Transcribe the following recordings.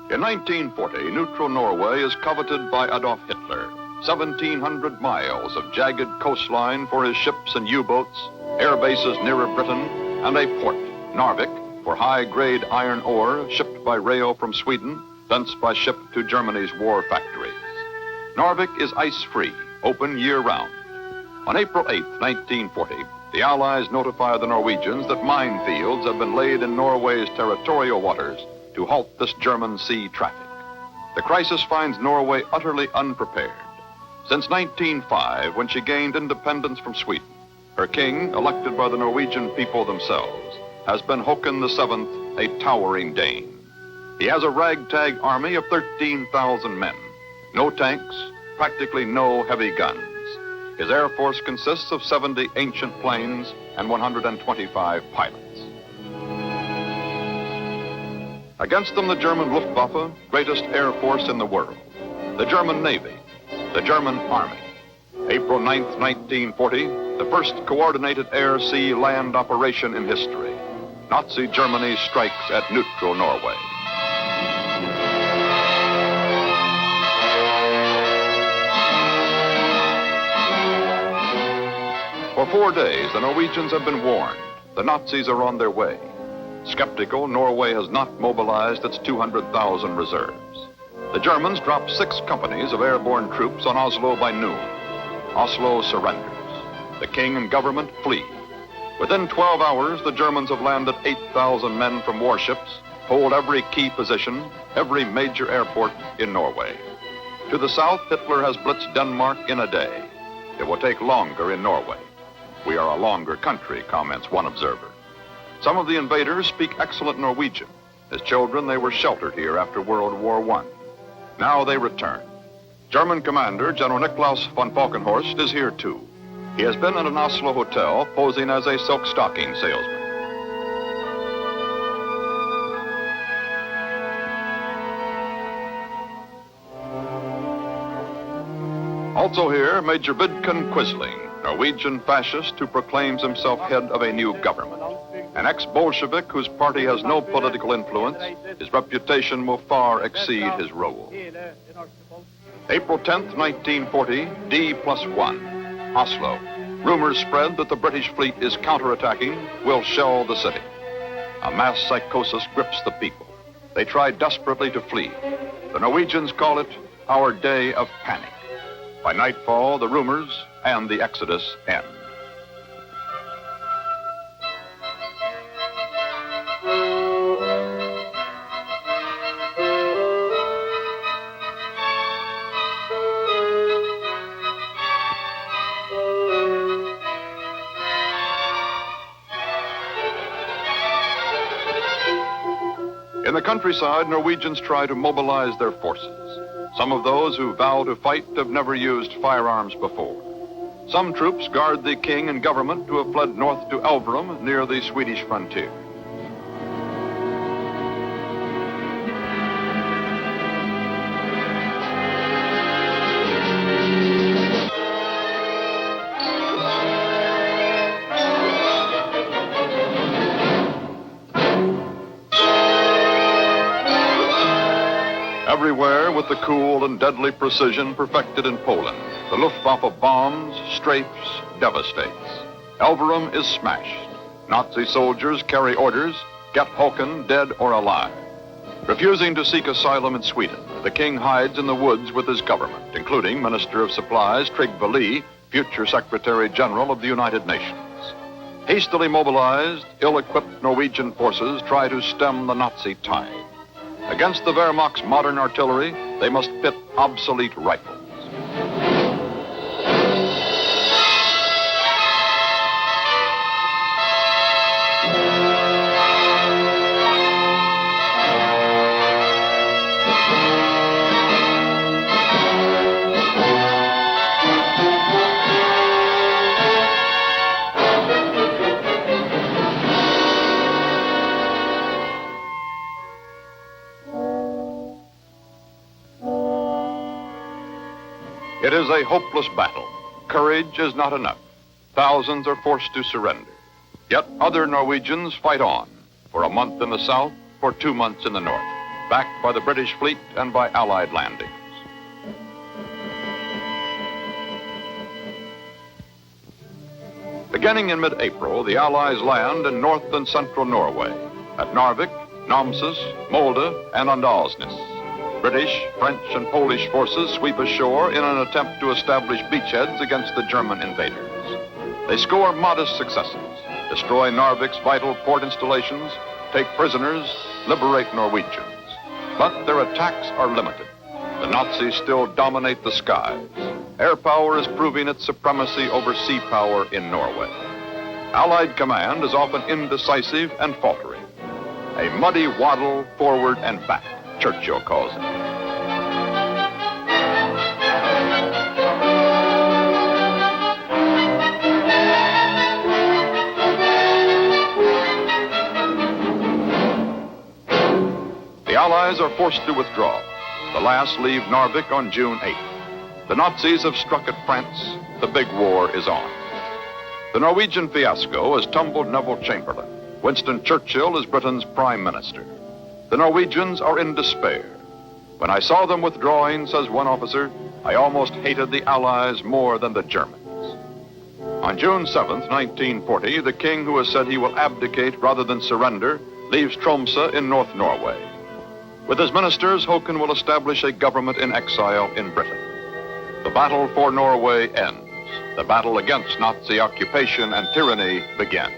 In 1940, neutral Norway is coveted by Adolf Hitler. 1,700 miles of jagged coastline for his ships and U-boats, air bases nearer Britain, and a port, Narvik, for high-grade iron ore shipped by rail from Sweden, thence by ship to Germany's war factories. Narvik is ice-free, open year-round. On April 8, 1940, the Allies notify the Norwegians that minefields have been laid in Norway's territorial waters to halt this German sea traffic. The crisis finds Norway utterly unprepared. Since 1905, when she gained independence from Sweden, her king, elected by the Norwegian people themselves, has been Håkon VII, a towering Dane. He has a ragtag army of 13,000 men, no tanks, practically no heavy guns. His air force consists of 70 ancient planes and 125 pilots. Against them, the German Luftwaffe, greatest air force in the world, the German Navy, the German Army. April 9th, 1940, the first coordinated air-sea-land operation in history. Nazi Germany strikes at neutral Norway. For 4 days, the Norwegians have been warned. The Nazis are on their way. Skeptical, Norway has not mobilized its 200,000 reserves. The Germans drop 6 companies of airborne troops on Oslo by noon. Oslo surrenders. The king and government flee. Within 12 hours, the Germans have landed 8,000 men from warships, hold every key position, every major airport in Norway. To the south, Hitler has blitzed Denmark in a day. It will take longer in Norway. We are a longer country, comments one observer. Some of the invaders speak excellent Norwegian. As children, they were sheltered here after World War I. Now they return. German commander General Niklaus von Falkenhorst is here too. He has been at an Oslo hotel posing as a silk stocking salesman. Also here, Major Vidkun Quisling, Norwegian fascist who proclaims himself head of a new government. An ex-Bolshevik whose party has no political influence, his reputation will far exceed his role. April 10th, 1940, D+1, Oslo. Rumors spread that the British fleet is counterattacking, will shell the city. A mass psychosis grips the people. They try desperately to flee. The Norwegians call it our day of panic. By nightfall, the rumors and the exodus end. In the countryside, Norwegians try to mobilize their forces. Some of those who vow to fight have never used firearms before. Some troops guard the king and government who have fled north to Elverum near the Swedish frontier. Everywhere, with the cool and deadly precision perfected in Poland, the Luftwaffe bombs, strafes, devastates. Elverum is smashed. Nazi soldiers carry orders, get Håkon dead or alive. Refusing to seek asylum in Sweden, the king hides in the woods with his government, including Minister of Supplies Trygve Lie, future Secretary General of the United Nations. Hastily mobilized, ill-equipped Norwegian forces try to stem the Nazi tide. Against the Wehrmacht's modern artillery, they must pit obsolete rifles. It is a hopeless battle. Courage is not enough. Thousands are forced to surrender. Yet other Norwegians fight on, for a month in the south, for 2 months in the north. backed by the British fleet and by Allied landings. Beginning in mid-April, the Allies land in north and central Norway, at Narvik, Namsos, Molde, and Åndalsnes. British, French, and Polish forces sweep ashore in an attempt to establish beachheads against the German invaders. They score modest successes, destroy Narvik's vital port installations, take prisoners, liberate Norwegians. But their attacks are limited. The Nazis still dominate the skies. Air power is proving its supremacy over sea power in Norway. Allied command is often indecisive and faltering. A muddy waddle forward and back, Churchill calls it. The Allies are forced to withdraw. The last leave Narvik on June 8th. The Nazis have struck at France. The big war is on. The Norwegian fiasco has tumbled Neville Chamberlain. Winston Churchill is Britain's prime minister. The Norwegians are in despair. When I saw them withdrawing, says one officer, I almost hated the Allies more than the Germans. On June 7th, 1940, the king, who has said he will abdicate rather than surrender, leaves Tromsø in North Norway. With his ministers, Håkon will establish a government in exile in Britain. The battle for Norway ends. The battle against Nazi occupation and tyranny begins.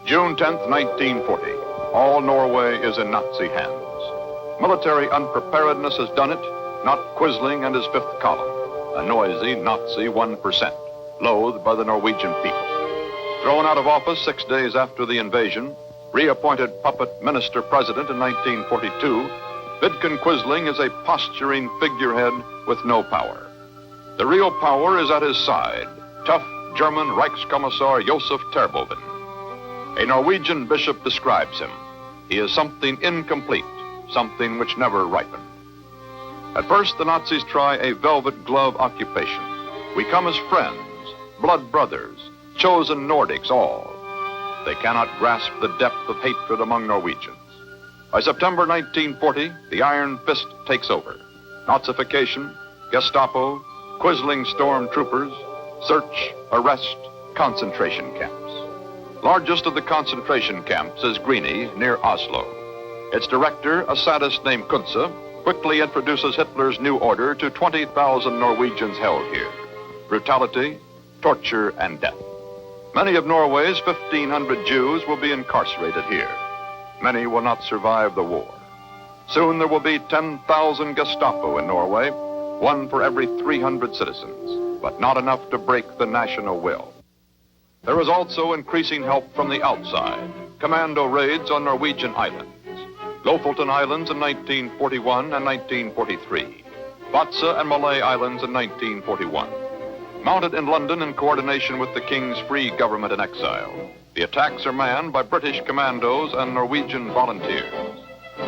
June 10th, 1940. All Norway is in Nazi hands. Military unpreparedness has done it, not Quisling and his fifth column, a noisy Nazi 1%, loathed by the Norwegian people. Thrown out of office 6 days after the invasion, reappointed puppet minister president in 1942, Vidkun Quisling is a posturing figurehead with no power. The real power is at his side, tough German Reichskommissar Josef Terboven. A Norwegian bishop describes him. He is something incomplete, something which never ripened. At first, the Nazis try a velvet glove occupation. We come as friends, blood brothers, chosen Nordics all. They cannot grasp the depth of hatred among Norwegians. By September 1940, the Iron Fist takes over. Nazification, Gestapo, Quisling stormtroopers, search, arrest, concentration camps. Largest of the concentration camps is Grini, near Oslo. Its director, a sadist named Kunze, quickly introduces Hitler's new order to 20,000 Norwegians held here. Brutality, torture, and death. Many of Norway's 1,500 Jews will be incarcerated here. Many will not survive the war. Soon there will be 10,000 Gestapo in Norway, one for every 300 citizens, but not enough to break the national will. There is also increasing help from the outside. Commando raids on Norwegian islands. Lofoten Islands in 1941 and 1943. Vaasa and Malay Islands in 1941. Mounted in London in coordination with the King's Free Government in exile. The attacks are manned by British commandos and Norwegian volunteers.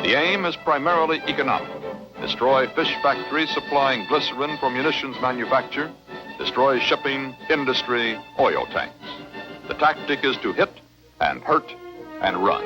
The aim is primarily economic. Destroy fish factories supplying glycerin for munitions manufacture. Destroy shipping, industry, oil tanks. The tactic is to hit and hurt and run.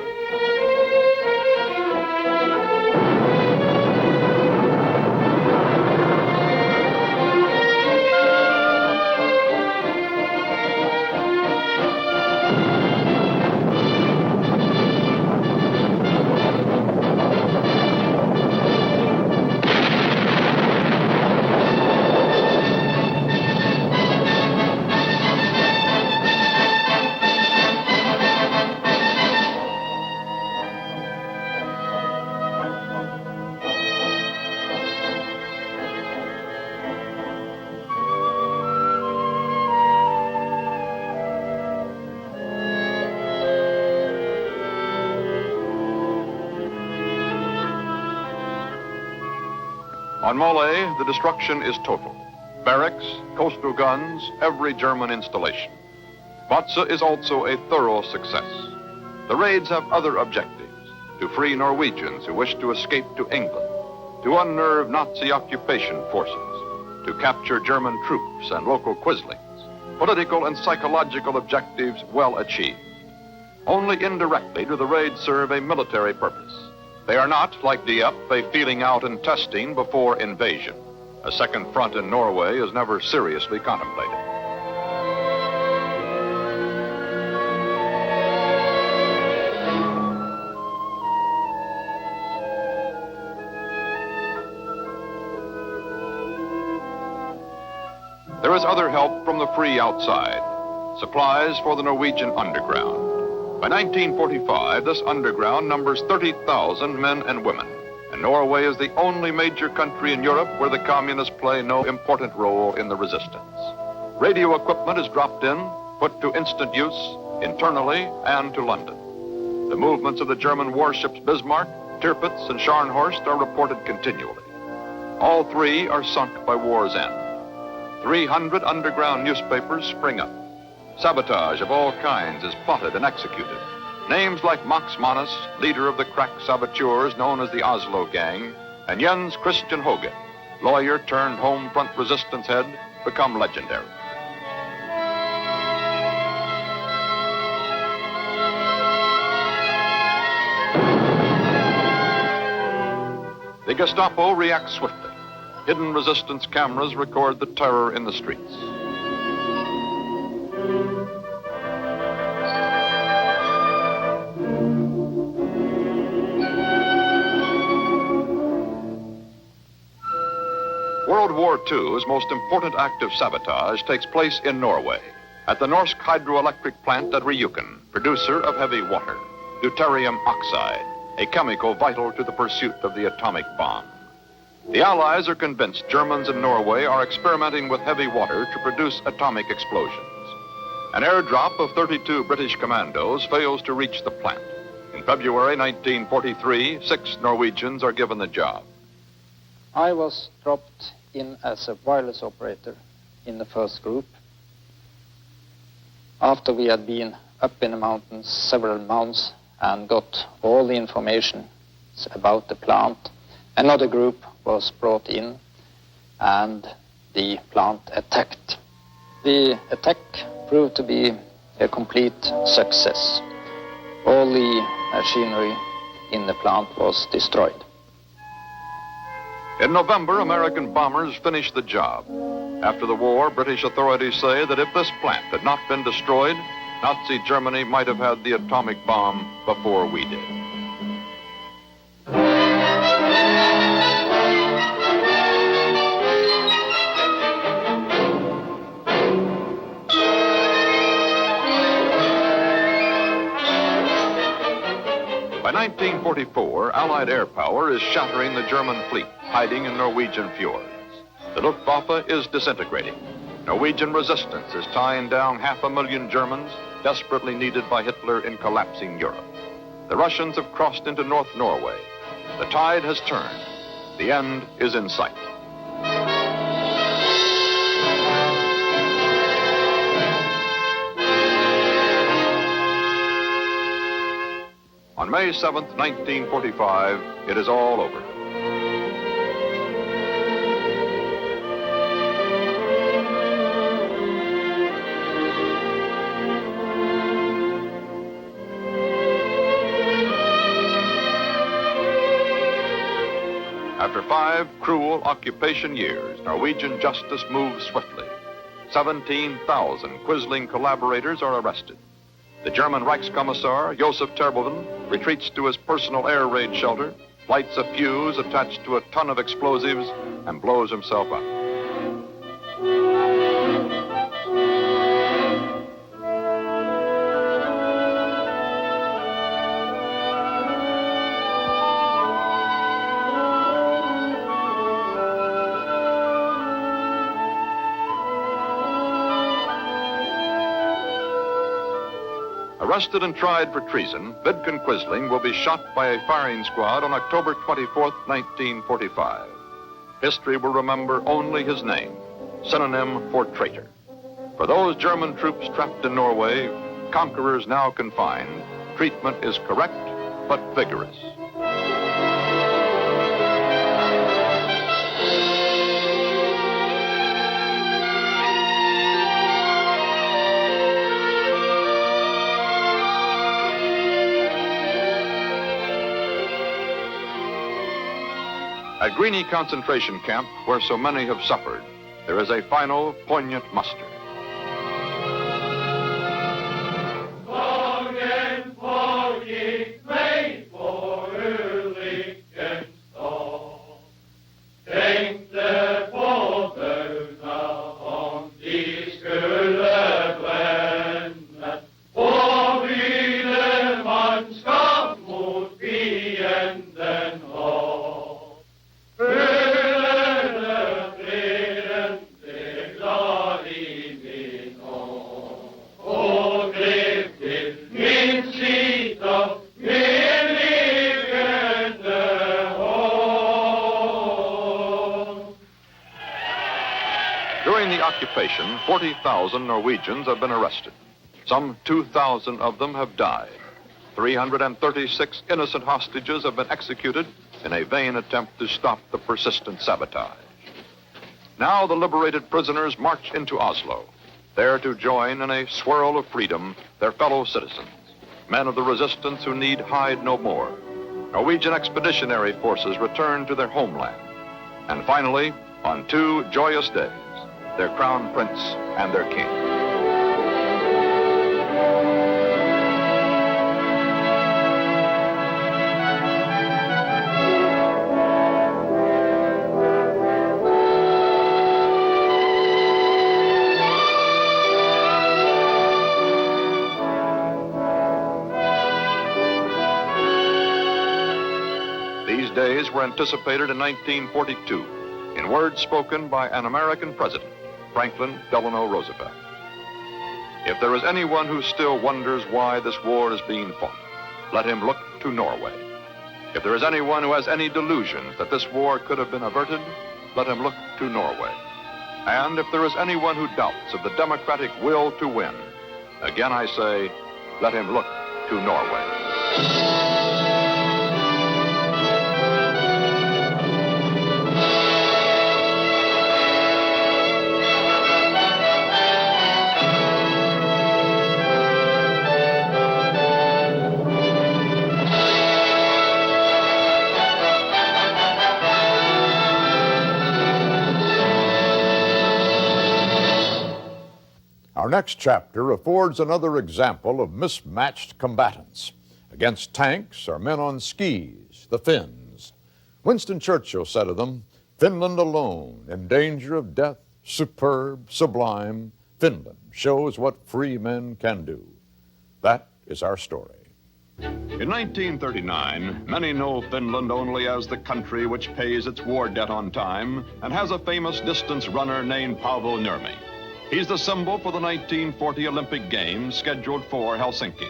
On Malay, the destruction is total. Barracks, coastal guns, every German installation. Vaasa is also a thorough success. The raids have other objectives: to free Norwegians who wish to escape to England, to unnerve Nazi occupation forces, to capture German troops and local Quislings. Political and psychological objectives well achieved. Only indirectly do the raids serve a military purpose. They are not, like Dieppe, a feeling out and testing before invasion. A second front in Norway is never seriously contemplated. There is other help from the free outside. Supplies for the Norwegian underground. By 1945, this underground numbers 30,000 men and women, and Norway is the only major country in Europe where the communists play no important role in the resistance. Radio equipment is dropped in, put to instant use, internally and to London. The movements of the German warships Bismarck, Tirpitz, and Scharnhorst are reported continually. All three are sunk by war's end. 300 underground newspapers spring up. Sabotage of all kinds is plotted and executed. Names like Max Manus, leader of the crack saboteurs known as the Oslo Gang, and Jens Christian Hoge, lawyer turned home front resistance head, become legendary. The Gestapo reacts swiftly. Hidden resistance cameras record the terror in the streets. World War II's most important act of sabotage takes place in Norway, at the Norsk hydroelectric plant at Ryuken, producer of heavy water, deuterium oxide, a chemical vital to the pursuit of the atomic bomb. The Allies are convinced Germans in Norway are experimenting with heavy water to produce atomic explosions. An airdrop of 32 British commandos fails to reach the plant. In February 1943, 6 Norwegians are given the job. I was dropped in as a wireless operator in the first group. After we had been up in the mountains several months and got all the information about the plant, another group was brought in and the plant attacked. The attack proved to be a complete success. All the machinery in the plant was destroyed. In November, American bombers finished the job. After the war, British authorities say that if this plant had not been destroyed, Nazi Germany might have had the atomic bomb before we did. By 1944, Allied air power is shattering the German fleet, hiding in Norwegian fjords. The Luftwaffe is disintegrating. Norwegian resistance is tying down 500,000 Germans, desperately needed by Hitler in collapsing Europe. The Russians have crossed into North Norway. The tide has turned. The end is in sight. On May 7th, 1945, it is all over. After 5 cruel occupation years, Norwegian justice moves swiftly. 17,000 Quisling collaborators are arrested. The German Reichskommissar, Josef Terboven, retreats to his personal air raid shelter, lights a fuse attached to a ton of explosives, and blows himself up. Arrested and tried for treason, Vidkun Quisling will be shot by a firing squad on October 24th, 1945. History will remember only his name, synonym for traitor. For those German troops trapped in Norway, conquerors now confined, treatment is correct but vigorous. At Greenie concentration camp, where so many have suffered, there is a final, poignant muster. During the occupation, 40,000 Norwegians have been arrested. Some 2,000 of them have died. 336 innocent hostages have been executed in a vain attempt to stop the persistent sabotage. Now the liberated prisoners march into Oslo, there to join in a swirl of freedom their fellow citizens, men of the resistance who need hide no more. Norwegian expeditionary forces return to their homeland. And finally, on 2 joyous days, their crown prince and their king. These days were anticipated in 1942 in words spoken by an American president, Franklin Delano Roosevelt. If there is anyone who still wonders why this war is being fought, let him look to Norway. If there is anyone who has any delusions that this war could have been averted, let him look to Norway. And if there is anyone who doubts of the democratic will to win, again I say, let him look to Norway. Our next chapter affords another example of mismatched combatants. Against tanks are men on skis, the Finns. Winston Churchill said of them, Finland alone, in danger of death, superb, sublime, Finland shows what free men can do. That is our story. In 1939, many know Finland only as the country which pays its war debt on time and has a famous distance runner named Paavo Nurmi. He's the symbol for the 1940 Olympic Games scheduled for Helsinki.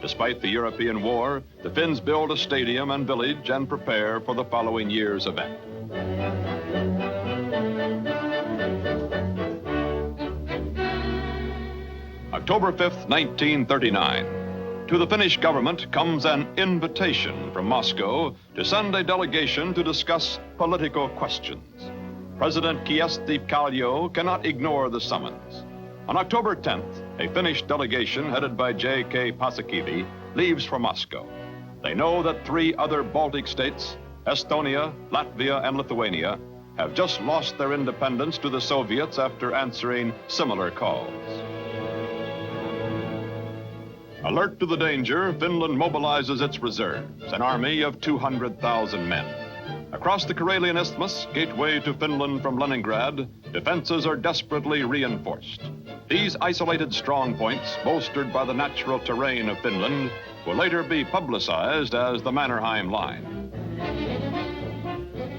Despite the European war, the Finns build a stadium and village and prepare for the following year's event. October 5th, 1939. To the Finnish government comes an invitation from Moscow to send a delegation to discuss political questions. President Kyesti Kallio cannot ignore the summons. On October 10th, a Finnish delegation headed by J.K. Paasikivi leaves for Moscow. They know that 3 other Baltic states, Estonia, Latvia, and Lithuania, have just lost their independence to the Soviets after answering similar calls. Alert to the danger, Finland mobilizes its reserves, an army of 200,000 men. Across the Karelian Isthmus, gateway to Finland from Leningrad, defenses are desperately reinforced. These isolated strong points, bolstered by the natural terrain of Finland, will later be publicized as the Mannerheim Line.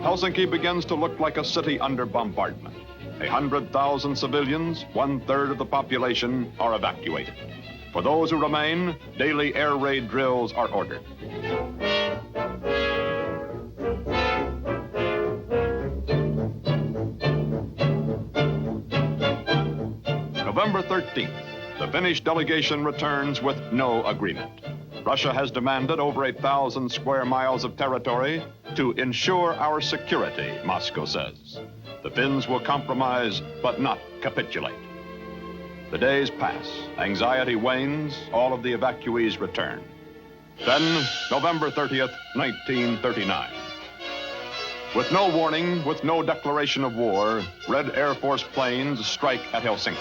Helsinki begins to look like a city under bombardment. 100,000 civilians, 1/3 of the population, are evacuated. For those who remain, daily air raid drills are ordered. November 13th, the Finnish delegation returns with no agreement. Russia has demanded over 1,000 square miles of territory to ensure our security, Moscow says. The Finns will compromise, but not capitulate. The days pass, anxiety wanes, all of the evacuees return. Then, November 30th, 1939. With no warning, with no declaration of war, Red Air Force planes strike at Helsinki.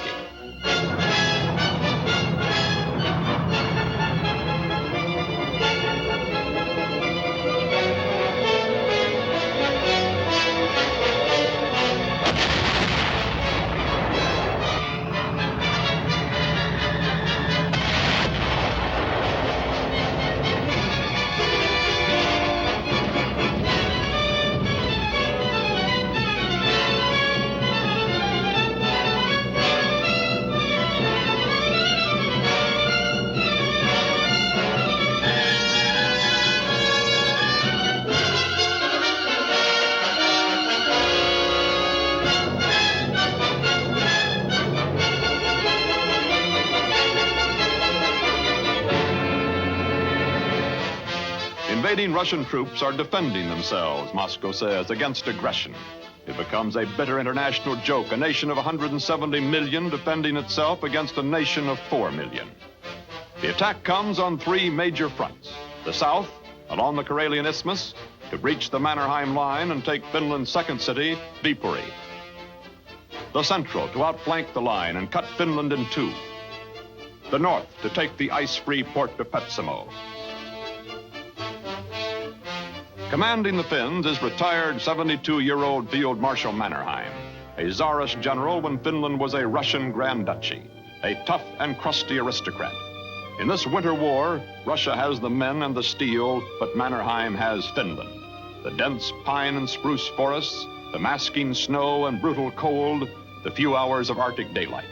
Invading Russian troops are defending themselves, Moscow says, against aggression. It becomes a bitter international joke, a nation of 170 million defending itself against a nation of 4 million. The attack comes on 3 major fronts. The south, along the Karelian Isthmus, to breach the Mannerheim line and take Finland's second city, Viipuri. The central, to outflank the line and cut Finland in 2. The north, to take the ice-free port of Petsamo. Commanding the Finns is retired 72-year-old Field Marshal Mannerheim, a Tsarist general when Finland was a Russian Grand Duchy, a tough and crusty aristocrat. In this winter war, Russia has the men and the steel, but Mannerheim has Finland. The dense pine and spruce forests, the masking snow and brutal cold, the few hours of Arctic daylight.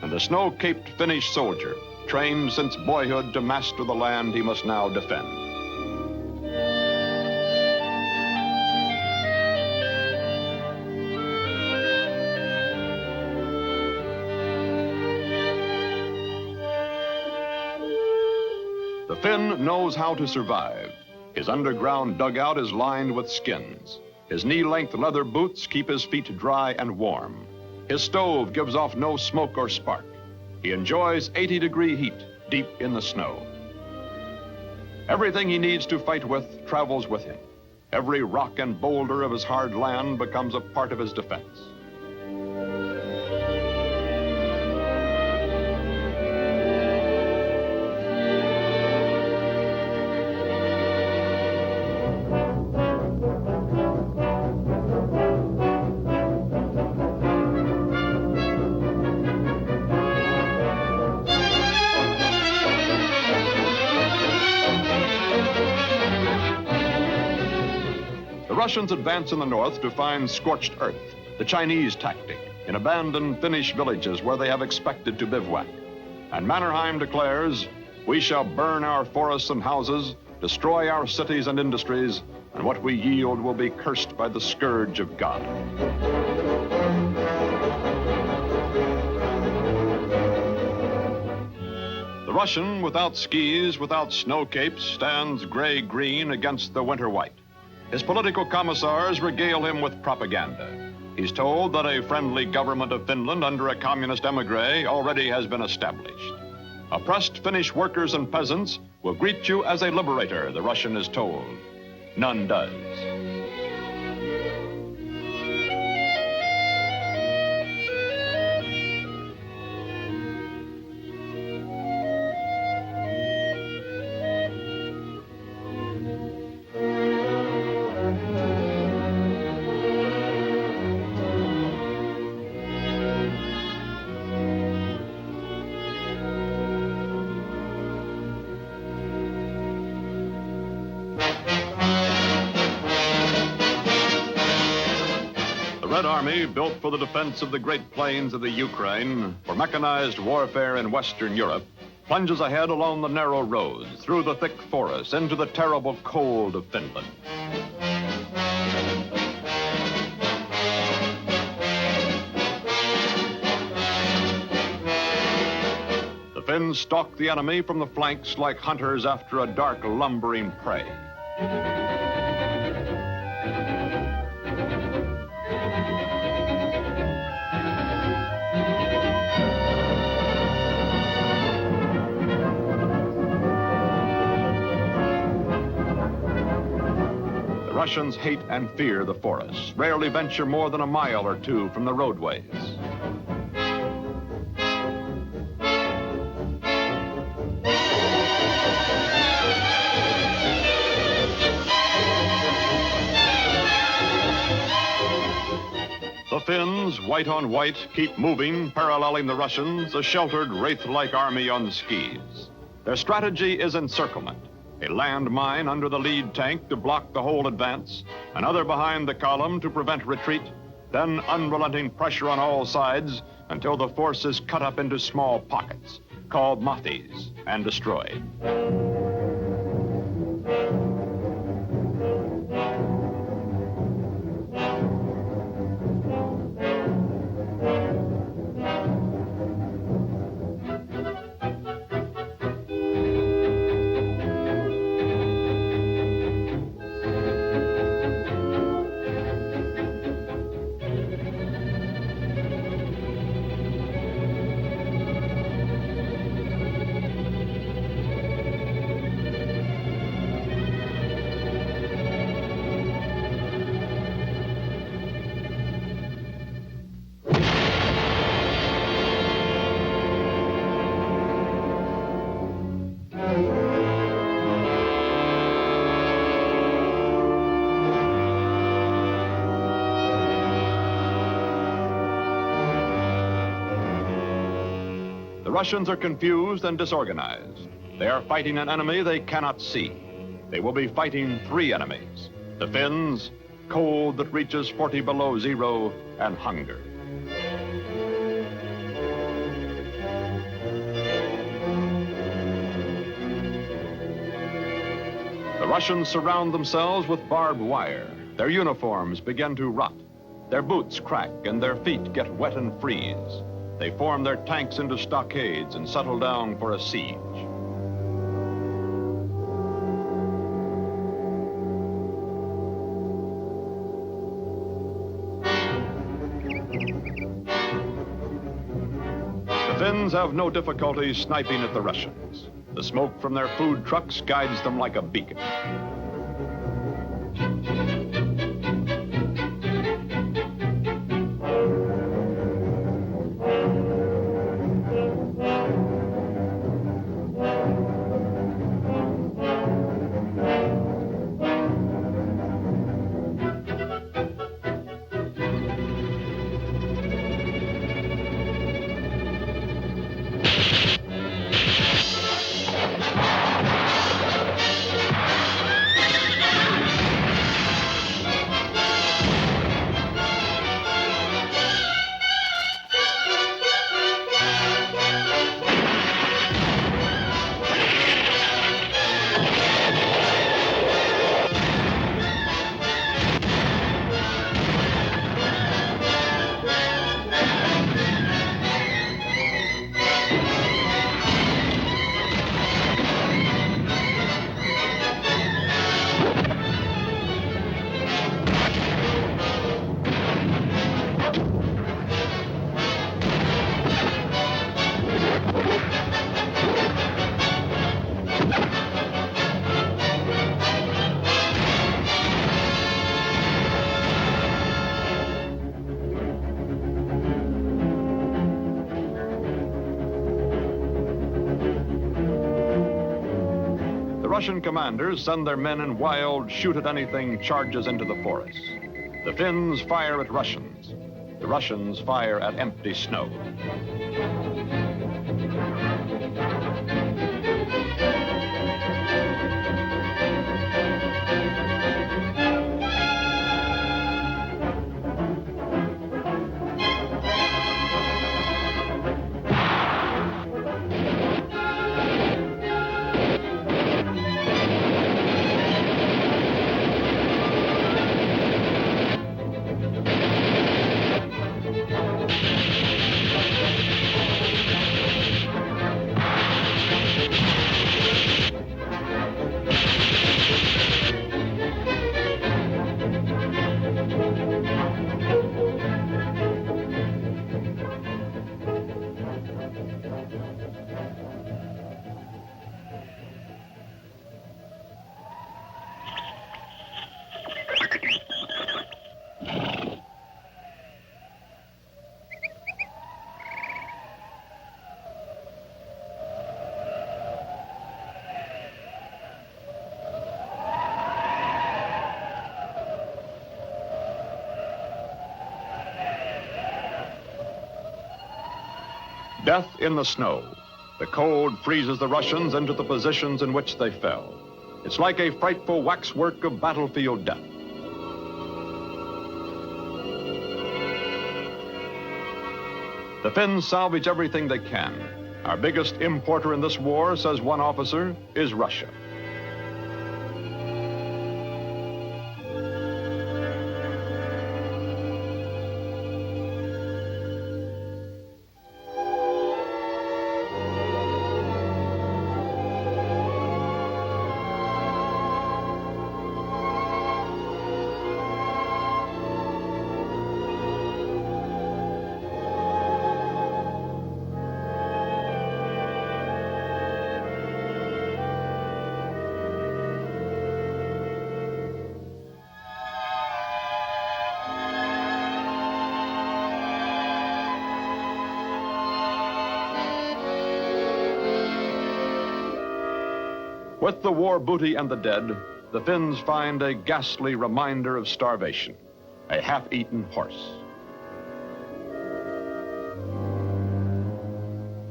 And the snow-caped Finnish soldier, trained since boyhood to master the land he must now defend. The Finn knows how to survive. His underground dugout is lined with skins. His knee-length leather boots keep his feet dry and warm. His stove gives off no smoke or spark. He enjoys 80-degree heat deep in the snow. Everything he needs to fight with travels with him. Every rock and boulder of his hard land becomes a part of his defense. The Russians advance in the north to find scorched earth, the Chinese tactic, in abandoned Finnish villages where they have expected to bivouac. And Mannerheim declares, "We shall burn our forests and houses, destroy our cities and industries, and what we yield will be cursed by the scourge of God." The Russian, without skis, without snow capes, stands gray-green against the winter white. His political commissars regale him with propaganda. He's told that a friendly government of Finland under a communist emigre already has been established. Oppressed Finnish workers and peasants will greet you as a liberator, the Russian is told. None does. Red Army, built for the defense of the Great Plains of the Ukraine, for mechanized warfare in Western Europe, plunges ahead along the narrow roads, through the thick forests, into the terrible cold of Finland. The Finns stalk the enemy from the flanks like hunters after a dark, lumbering prey. The Russians hate and fear the forests, rarely venture more than a mile or two from the roadways. The Finns, white on white, keep moving, paralleling the Russians, a sheltered, wraith-like army on skis. Their strategy is encirclement. A landmine under the lead tank to block the whole advance, another behind the column to prevent retreat, then unrelenting pressure on all sides until the force is cut up into small pockets, called moths, and destroyed. The Russians are confused and disorganized. They are fighting an enemy they cannot see. They will be fighting three enemies: the Finns, cold that reaches 40 below zero, and hunger. The Russians surround themselves with barbed wire. Their uniforms begin to rot. Their boots crack and their feet get wet and freeze. They form their tanks into stockades and settle down for a siege. The Finns have no difficulty sniping at the Russians. The smoke from their food trucks guides them like a beacon. Russian commanders send their men in wild, shoot-at-anything charges into the forest. The Finns fire at Russians. The Russians fire at empty snow. Death in the snow. The cold freezes the Russians into the positions in which they fell. It's like a frightful waxwork of battlefield death. The Finns salvage everything they can. Our biggest importer in this war, says one officer, is Russia. With the war booty and the dead, the Finns find a ghastly reminder of starvation, a half-eaten horse.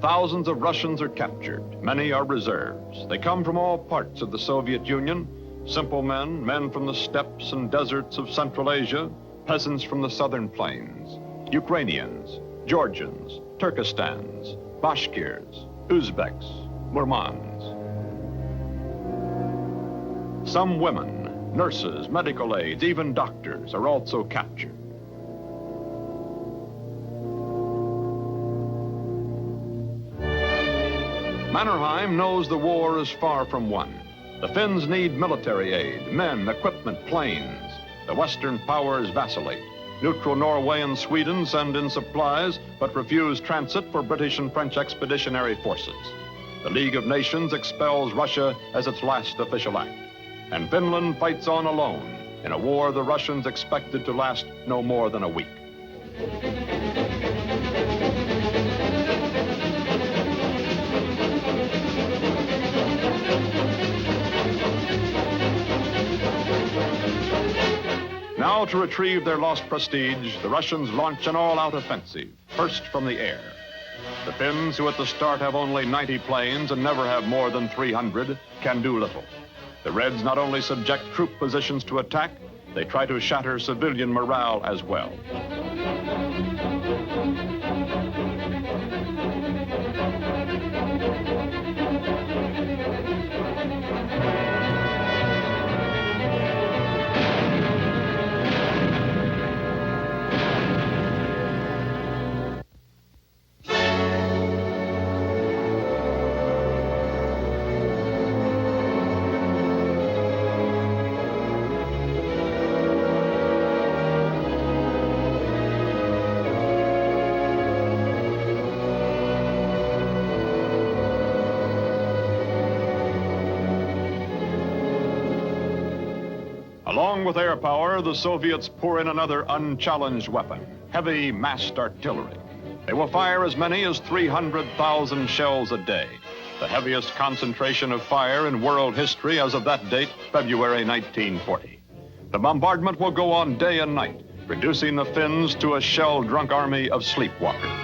Thousands of Russians are captured. Many are reserves. They come from all parts of the Soviet Union, simple men, men from the steppes and deserts of Central Asia, peasants from the southern plains, Ukrainians, Georgians, Turkestans, Bashkirs, Uzbeks, Murmans. Some women, nurses, medical aides, even doctors are also captured. Mannerheim knows the war is far from won. The Finns need military aid, men, equipment, planes. The Western powers vacillate. Neutral Norway and Sweden send in supplies, but refuse transit for British and French expeditionary forces. The League of Nations expels Russia as its last official act. And Finland fights on alone in a war the Russians expected to last no more than a week. Now, to retrieve their lost prestige, the Russians launch an all-out offensive, first from the air. The Finns, who at the start have only 90 planes and never have more than 300, can do little. The Reds not only subject troop positions to attack, they try to shatter civilian morale as well. Along with air power, the Soviets pour in another unchallenged weapon, heavy massed artillery. They will fire as many as 300,000 shells a day, the heaviest concentration of fire in world history as of that date, February 1940. The bombardment will go on day and night, reducing the Finns to a shell-drunk army of sleepwalkers.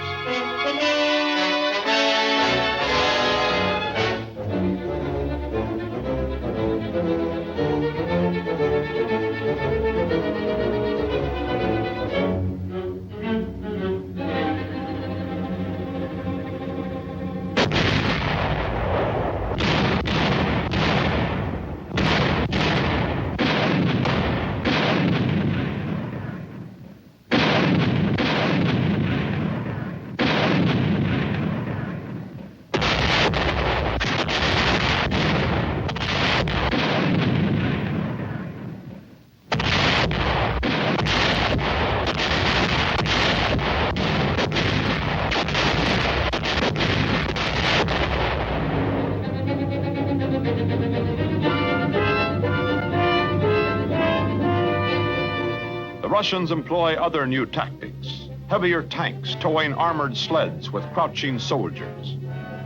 The Russians employ other new tactics. Heavier tanks towing armored sleds with crouching soldiers.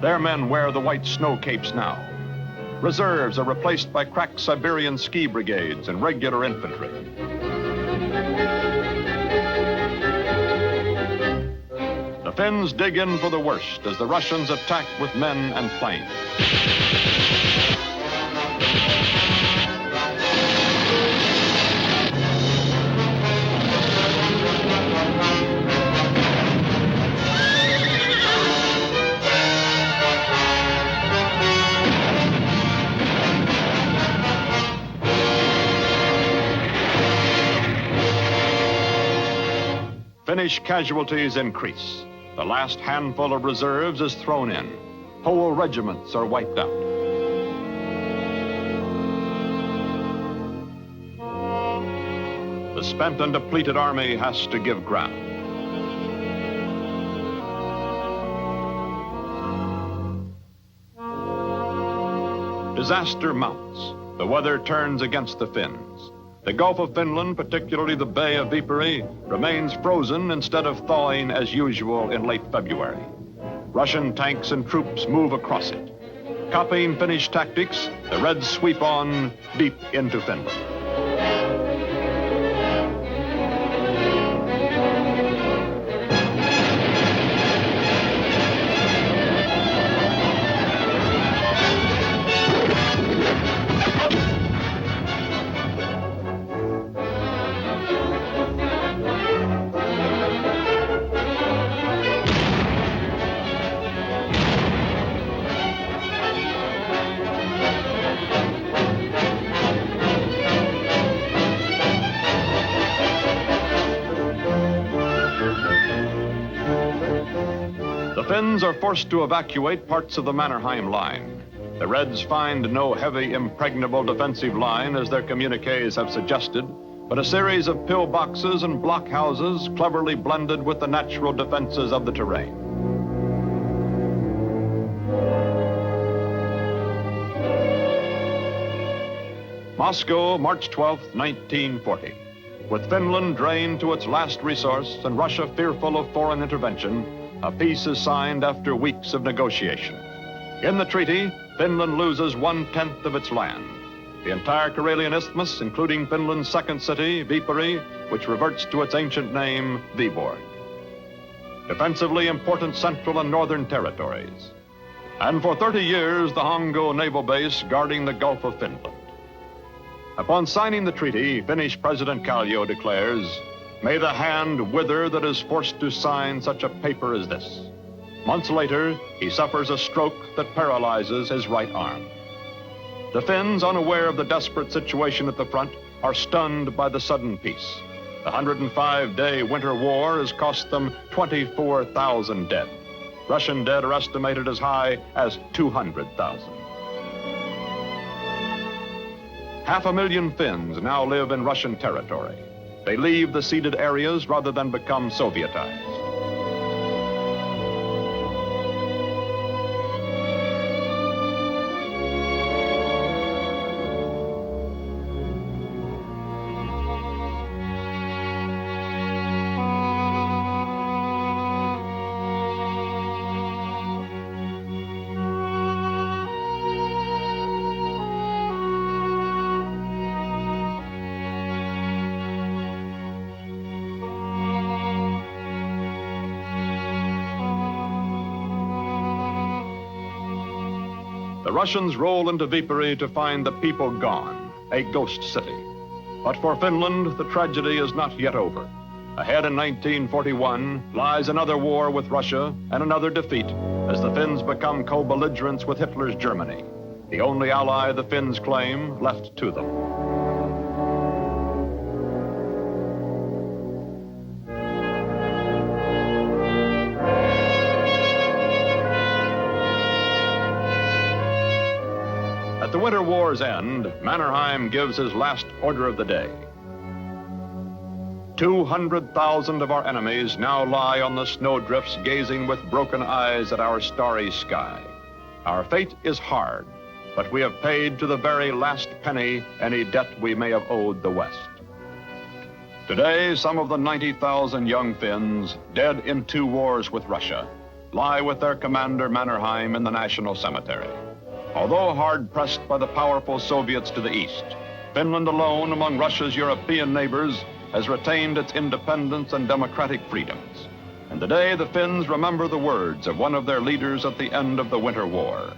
Their men wear the white snow capes now. Reserves are replaced by crack Siberian ski brigades and regular infantry. The The Finns dig in for the worst as the Russians attack with men and planes. Finnish casualties increase. The last handful of reserves is thrown in. Whole regiments are wiped out. The spent and depleted army has to give ground. Disaster mounts. The weather turns against the Finns. The Gulf of Finland, particularly the Bay of Viipuri, remains frozen instead of thawing as usual in late February. Russian tanks and troops move across it. Copying Finnish tactics, the Reds sweep on deep into Finland. The Finns are forced to evacuate parts of the Mannerheim line. The Reds find no heavy, impregnable defensive line, as their communiques have suggested, but a series of pillboxes and blockhouses cleverly blended with the natural defenses of the terrain. Moscow, March 12, 1940. With Finland drained to its last resource and Russia fearful of foreign intervention, a peace is signed after weeks of negotiation. In the treaty, Finland loses 1/10 of its land. The entire Karelian Isthmus, including Finland's second city, Viipuri, which reverts to its ancient name, Viborg. Defensively important central and northern territories. And for 30 years, the Hango naval base guarding the Gulf of Finland. Upon signing the treaty, Finnish President Kallio declares, "May the hand wither that is forced to sign such a paper as this." Months later, he suffers a stroke that paralyzes his right arm. The Finns, unaware of the desperate situation at the front, are stunned by the sudden peace. The 105-day winter war has cost them 24,000 dead. Russian dead are estimated as high as 200,000. 500,000 Finns now live in Russian territory. They leave the ceded areas rather than become Sovietized. The Russians roll into Viipuri to find the people gone, a ghost city. But for Finland, the tragedy is not yet over. Ahead in 1941 lies another war with Russia and another defeat as the Finns become co-belligerents with Hitler's Germany, the only ally the Finns claim left to them. At the Winter War's end, Mannerheim gives his last order of the day. 200,000 of our enemies now lie on the snowdrifts gazing with broken eyes at our starry sky. Our fate is hard, but we have paid to the very last penny any debt we may have owed the West. Today, some of the 90,000 young Finns, dead in 2 wars with Russia, lie with their commander Mannerheim in the National Cemetery. Although hard-pressed by the powerful Soviets to the east, Finland alone among Russia's European neighbors has retained its independence and democratic freedoms. and today the Finns remember the words of one of their leaders at the end of the Winter War.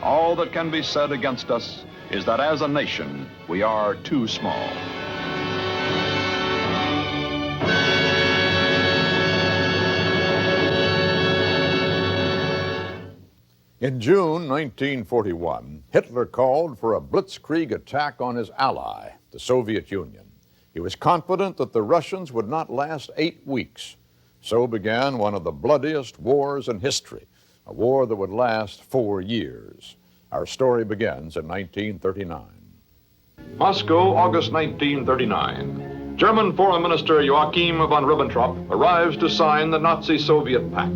All that can be said against us is that as a nation, we are too small. In June 1941, Hitler called for a blitzkrieg attack on his ally, the Soviet Union. He was confident that the Russians would not last 8 weeks. So began one of the bloodiest wars in history, a war that would last 4 years. Our story begins in 1939. Moscow, August 1939. German Foreign Minister Joachim von Ribbentrop arrives to sign the Nazi-Soviet pact.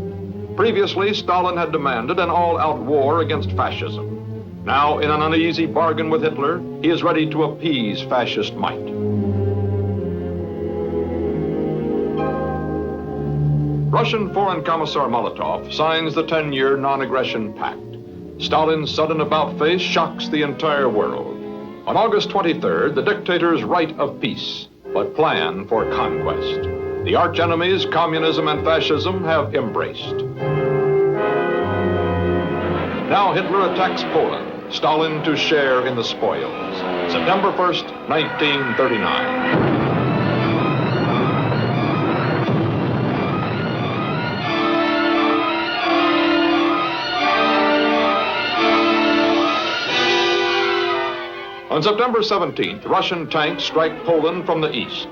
Previously, Stalin had demanded an all-out war against fascism. Now, in an uneasy bargain with Hitler, he is ready to appease fascist might. Russian Foreign Commissar Molotov signs the 10-year non-aggression pact. Stalin's sudden about-face shocks the entire world. On August 23rd, the dictator's write of peace, but plan for conquest. The arch-enemies, communism and fascism, have embraced. Now Hitler attacks Poland, Stalin to share in the spoils. September 1st, 1939. On September 17th, Russian tanks strike Poland from the east.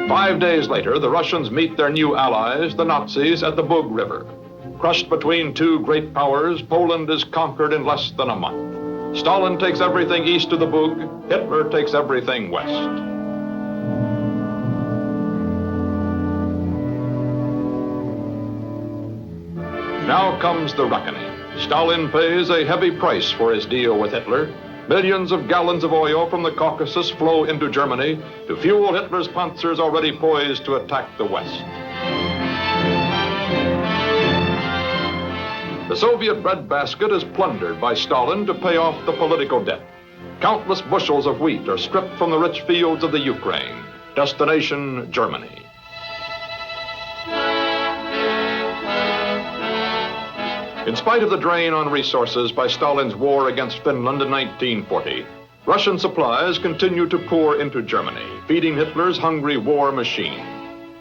5 days later, the Russians meet their new allies, the Nazis, at the Bug River. Crushed between two great powers, Poland is conquered in less than a month. Stalin takes everything east of the Bug, Hitler takes everything west. Now comes the reckoning. Stalin pays a heavy price for his deal with Hitler. Millions of gallons of oil from the Caucasus flow into Germany to fuel Hitler's panzers already poised to attack the West. The Soviet breadbasket is plundered by Stalin to pay off the political debt. Countless bushels of wheat are stripped from the rich fields of the Ukraine. Destination, Germany. In spite of the drain on resources by Stalin's war against Finland in 1940, Russian supplies continue to pour into Germany, feeding Hitler's hungry war machine.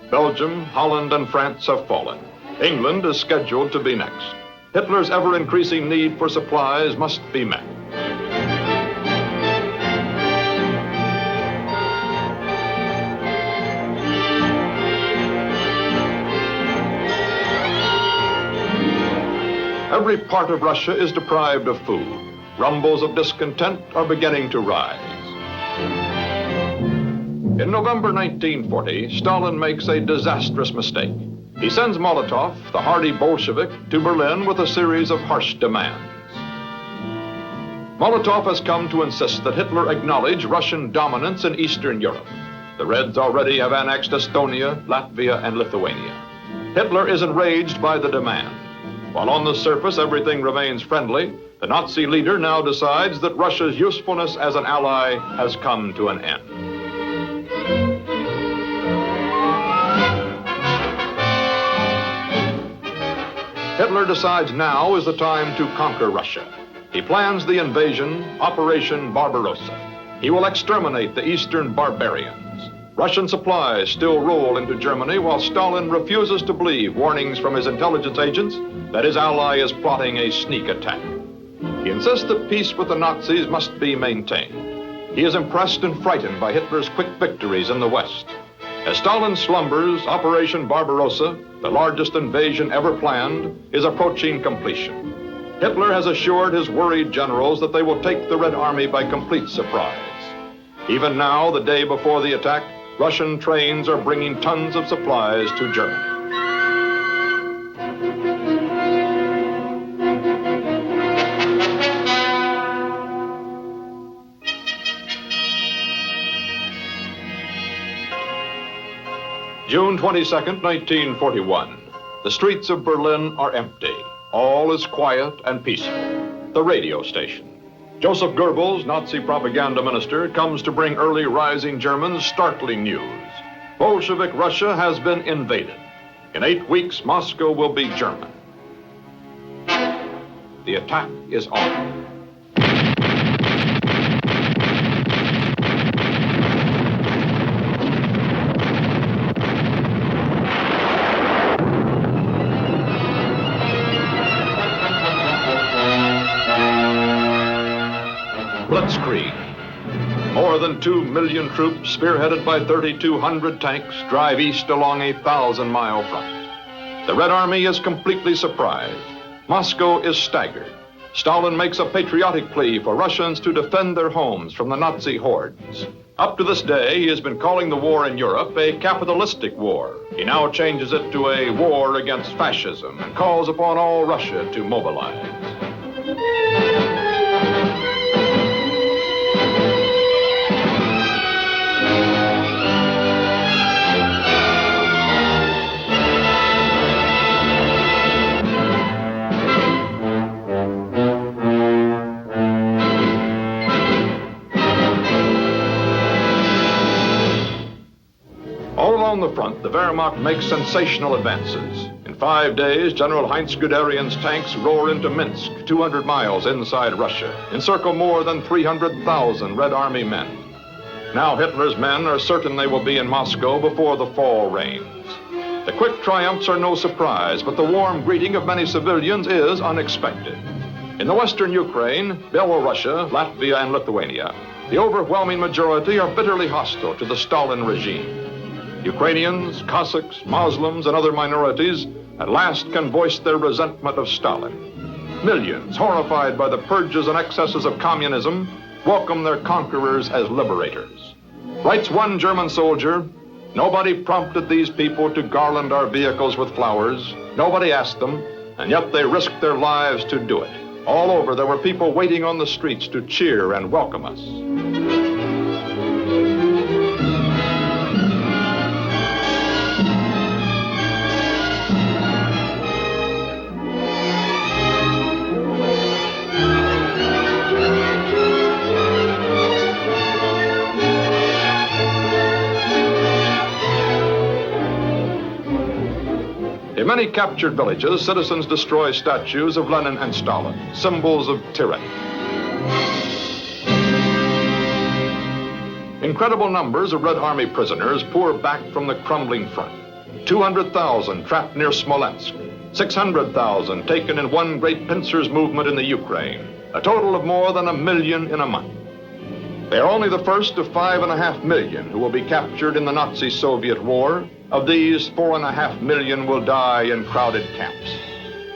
Belgium, Holland, and France have fallen. England is scheduled to be next. Hitler's ever-increasing need for supplies must be met. Every part of Russia is deprived of food. Rumbles of discontent are beginning to rise. In November 1940, Stalin makes a disastrous mistake. He sends Molotov, the hardy Bolshevik, to Berlin with a series of harsh demands. Molotov has come to insist that Hitler acknowledge Russian dominance in Eastern Europe. The Reds already have annexed Estonia, Latvia, and Lithuania. Hitler is enraged by the demand. While on the surface everything remains friendly, the Nazi leader now decides that Russia's usefulness as an ally has come to an end. Hitler decides now is the time to conquer Russia. He plans the invasion, Operation Barbarossa. He will exterminate the eastern barbarians. Russian supplies still roll into Germany while Stalin refuses to believe warnings from his intelligence agents that his ally is plotting a sneak attack. He insists that peace with the Nazis must be maintained. He is impressed and frightened by Hitler's quick victories in the West. As Stalin slumbers, Operation Barbarossa, the largest invasion ever planned, is approaching completion. Hitler has assured his worried generals that they will take the Red Army by complete surprise. Even now, the day before the attack, Russian trains are bringing tons of supplies to Germany. June 22nd, 1941. The streets of Berlin are empty. All is quiet and peaceful. The radio station. Joseph Goebbels, Nazi propaganda minister, comes to bring early rising Germans startling news. Bolshevik Russia has been invaded. In 8 weeks, Moscow will be German. The attack is on. Blitzkrieg. More than 2 million troops, spearheaded by 3,200 tanks, drive east along a 1,000-mile front. The Red Army is completely surprised. Moscow is staggered. Stalin makes a patriotic plea for Russians to defend their homes from the Nazi hordes. Up to this day, he has been calling the war in Europe a capitalistic war. He now changes it to a war against fascism and calls upon all Russia to mobilize. On the front, the Wehrmacht makes sensational advances. In 5 days, General Heinz Guderian's tanks roar into Minsk, 200 miles inside Russia, encircle more than 300,000 Red Army men. Now Hitler's men are certain they will be in Moscow before the fall rains. The quick triumphs are no surprise, but the warm greeting of many civilians is unexpected. In the western Ukraine, Belorussia, Latvia, and Lithuania, the overwhelming majority are bitterly hostile to the Stalin regime. Ukrainians, Cossacks, Muslims, and other minorities at last can voice their resentment of Stalin. Millions, horrified by the purges and excesses of communism, welcome their conquerors as liberators. Writes one German soldier, "Nobody prompted these people to garland our vehicles with flowers. Nobody asked them, and yet they risked their lives to do it. All over, there were people waiting on the streets to cheer and welcome us." In many captured villages, citizens destroy statues of Lenin and Stalin, symbols of tyranny. Incredible numbers of Red Army prisoners pour back from the crumbling front. 200,000 trapped near Smolensk, 600,000 taken in one great pincers movement in the Ukraine, a total of more than 1 million in a month. They are only the first of 5.5 million who will be captured in the Nazi-Soviet war. Of these, 4.5 million will die in crowded camps.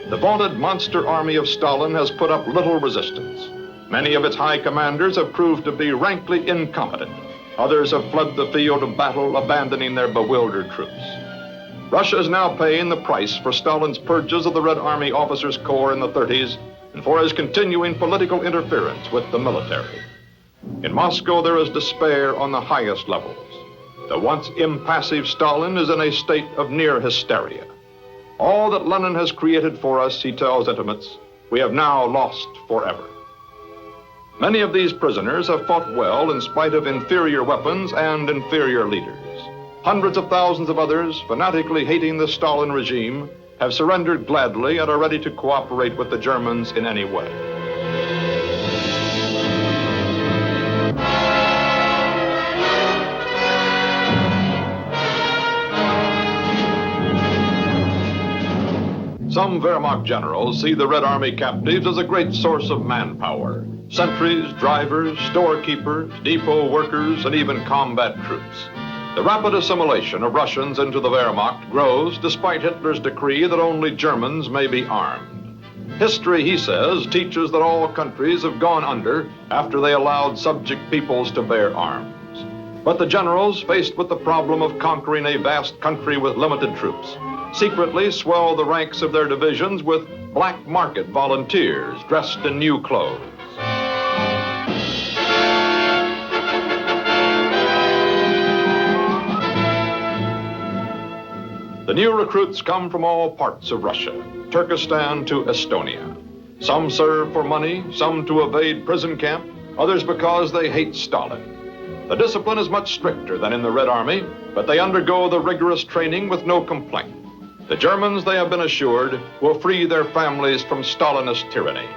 The vaunted monster army of Stalin has put up little resistance. Many of its high commanders have proved to be rankly incompetent. Others have fled the field of battle, abandoning their bewildered troops. Russia is now paying the price for Stalin's purges of the Red Army Officers' Corps in the 30s and for his continuing political interference with the military. In Moscow, there is despair on the highest levels. The once impassive Stalin is in a state of near hysteria. All that Lenin has created for us, he tells intimates, we have now lost forever. Many of these prisoners have fought well in spite of inferior weapons and inferior leaders. Hundreds of thousands of others, fanatically hating the Stalin regime, have surrendered gladly and are ready to cooperate with the Germans in any way. Some Wehrmacht generals see the Red Army captives as a great source of manpower. Sentries, drivers, storekeepers, depot workers, and even combat troops. The rapid assimilation of Russians into the Wehrmacht grows despite Hitler's decree that only Germans may be armed. History, he says, teaches that all countries have gone under after they allowed subject peoples to bear arms. But the generals, faced with the problem of conquering a vast country with limited troops, secretly swell the ranks of their divisions with black market volunteers dressed in new clothes. The new recruits come from all parts of Russia, Turkestan to Estonia. Some serve for money, some to evade prison camp, others because they hate Stalin. The discipline is much stricter than in the Red Army, but they undergo the rigorous training with no complaint. The Germans, they have been assured, will free their families from Stalinist tyranny.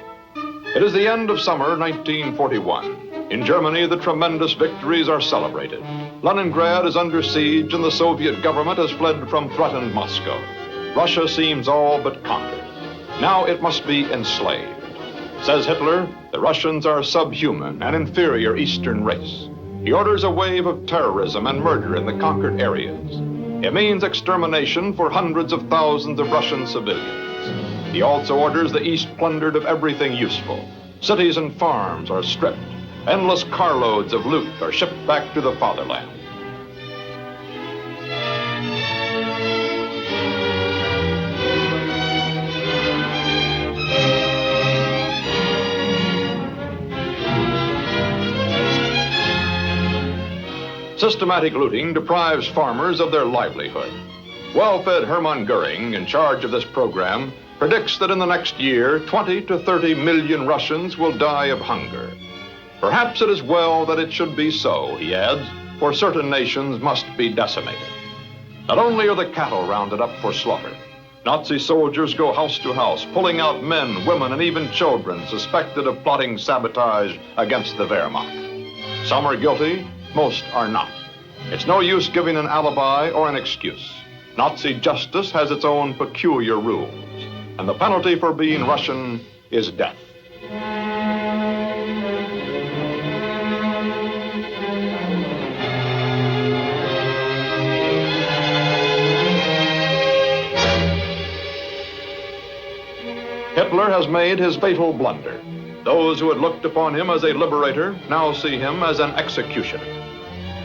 It is the end of summer 1941. In Germany, the tremendous victories are celebrated. Leningrad is under siege and the Soviet government has fled from threatened Moscow. Russia seems all but conquered. Now it must be enslaved. Says Hitler, the Russians are subhuman, an inferior Eastern race. He orders a wave of terrorism and murder in the conquered areas. It means extermination for hundreds of thousands of Russian civilians. He also orders the East plundered of everything useful. Cities and farms are stripped. Endless carloads of loot are shipped back to the fatherland. Systematic looting deprives farmers of their livelihood. Well-fed Hermann Goering, in charge of this program, predicts that in the next year, 20 to 30 million Russians will die of hunger. Perhaps it is well that it should be so, he adds, for certain nations must be decimated. Not only are the cattle rounded up for slaughter, Nazi soldiers go house to house, pulling out men, women, and even children suspected of plotting sabotage against the Wehrmacht. Some are guilty, most are not. It's no use giving an alibi or an excuse. Nazi justice has its own peculiar rules, and the penalty for being Russian is death. Hitler has made his fatal blunder. Those who had looked upon him as a liberator now see him as an executioner.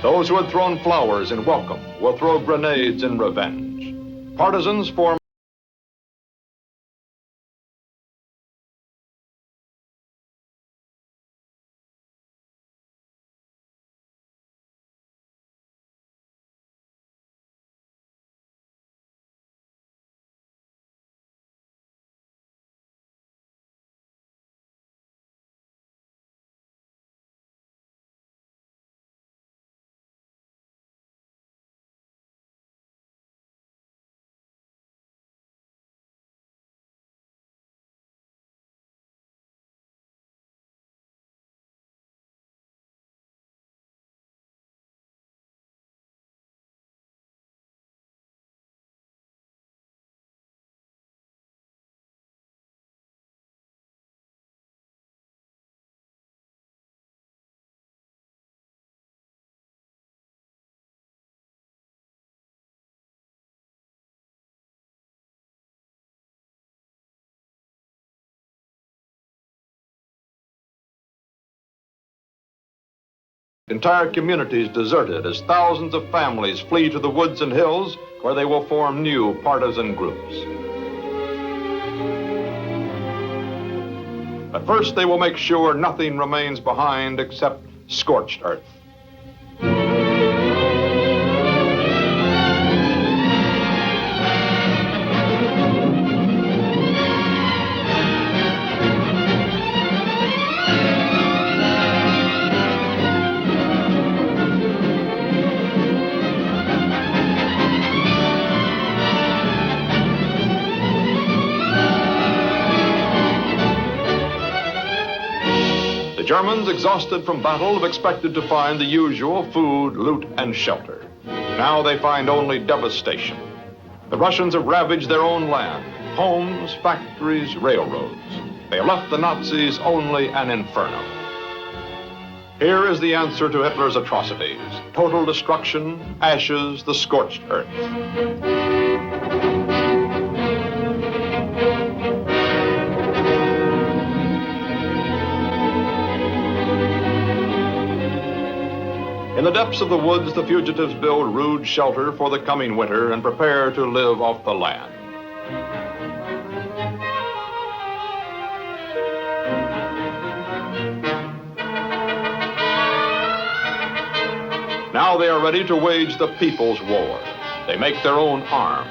Those who had thrown flowers in welcome will throw grenades in revenge. Partisans form entire communities deserted as thousands of families flee to the woods and hills where they will form new partisan groups. But first they will make sure nothing remains behind except scorched earth. The Germans, exhausted from battle, have expected to find the usual food, loot, and shelter. Now they find only devastation. The Russians have ravaged their own land, homes, factories, railroads. They have left the Nazis only an inferno. Here is the answer to Hitler's atrocities: total destruction, ashes, the scorched earth. In the depths of the woods, the fugitives build rude shelter for the coming winter and prepare to live off the land. Now they are ready to wage the people's war. They make their own arms.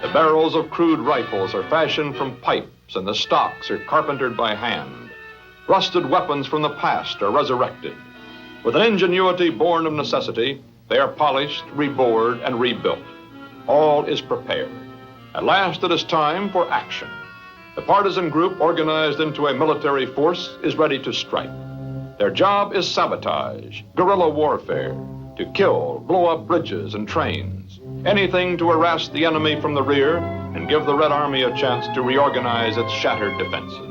The barrels of crude rifles are fashioned from pipes, and the stocks are carpentered by hand. Rusted weapons from the past are resurrected. With an ingenuity born of necessity, they are polished, rebored, and rebuilt. All is prepared. At last it is time for action. The partisan group, organized into a military force, is ready to strike. Their job is sabotage, guerrilla warfare, to kill, blow up bridges and trains, anything to harass the enemy from the rear and give the Red Army a chance to reorganize its shattered defenses.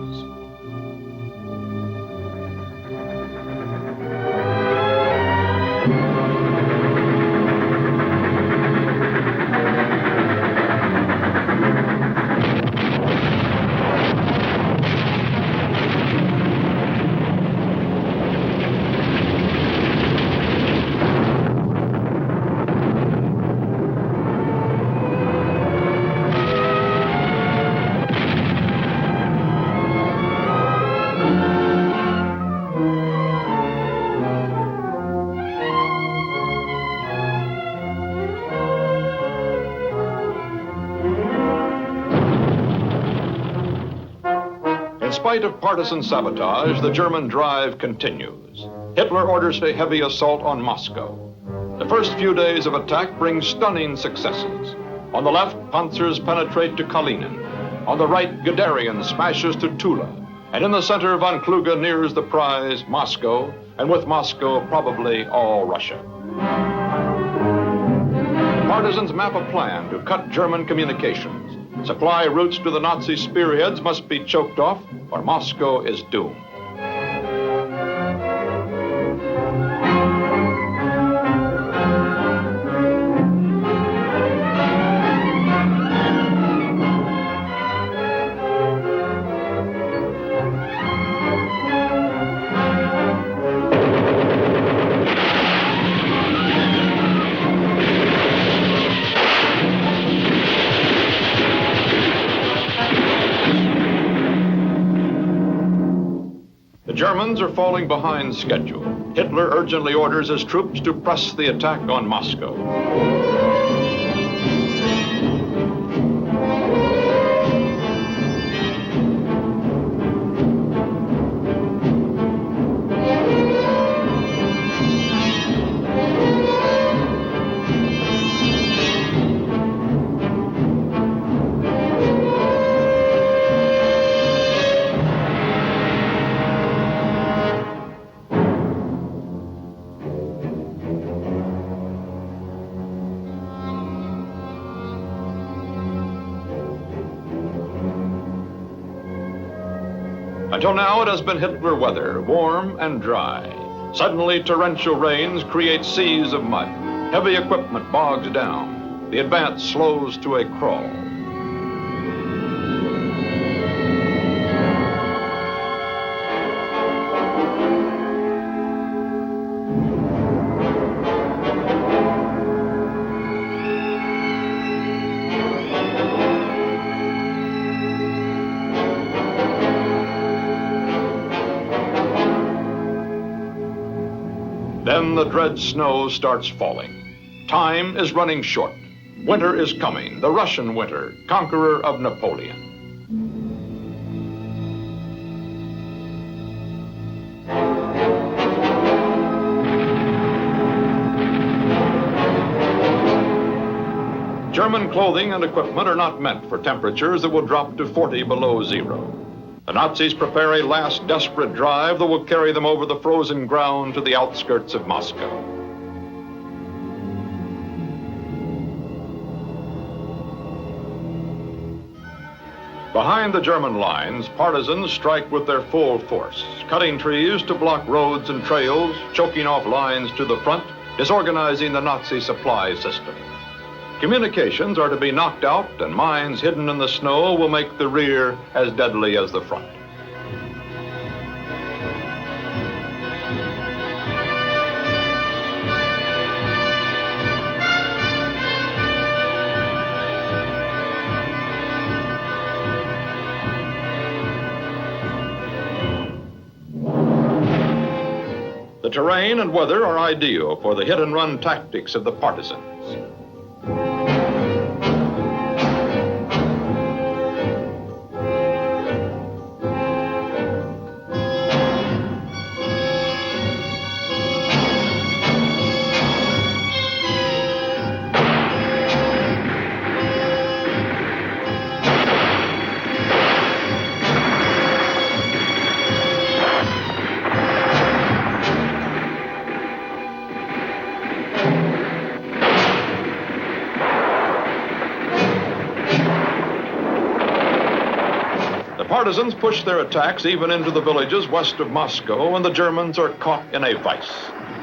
In spite of partisan sabotage, the German drive continues. Hitler orders a heavy assault on Moscow. The first few days of attack bring stunning successes. On the left, panzers penetrate to Kalinin. On the right, Guderian smashes to Tula. And in the center, von Kluge nears the prize, Moscow, and with Moscow, probably all Russia. Partisans map a plan to cut German communications. Supply routes to the Nazi spearheads must be choked off, or Moscow is doomed. The Germans are falling behind schedule. Hitler urgently orders his troops to press the attack on Moscow. Until now, it has been Hitler weather, warm and dry. Suddenly, torrential rains create seas of mud. Heavy equipment bogs down. The advance slows to a crawl. Then the dread snow starts falling. Time is running short. Winter is coming, the Russian winter, conqueror of Napoleon. German clothing and equipment are not meant for temperatures that will drop to 40 below zero. The Nazis prepare a last desperate drive that will carry them over the frozen ground to the outskirts of Moscow. Behind the German lines, partisans strike with their full force, cutting trees to block roads and trails, choking off lines to the front, disorganizing the Nazi supply system. Communications are to be knocked out, and mines hidden in the snow will make the rear as deadly as the front. The terrain and weather are ideal for the hit-and-run tactics of the partisans. partisans push their attacks even into the villages west of Moscow, and the Germans are caught in a vice.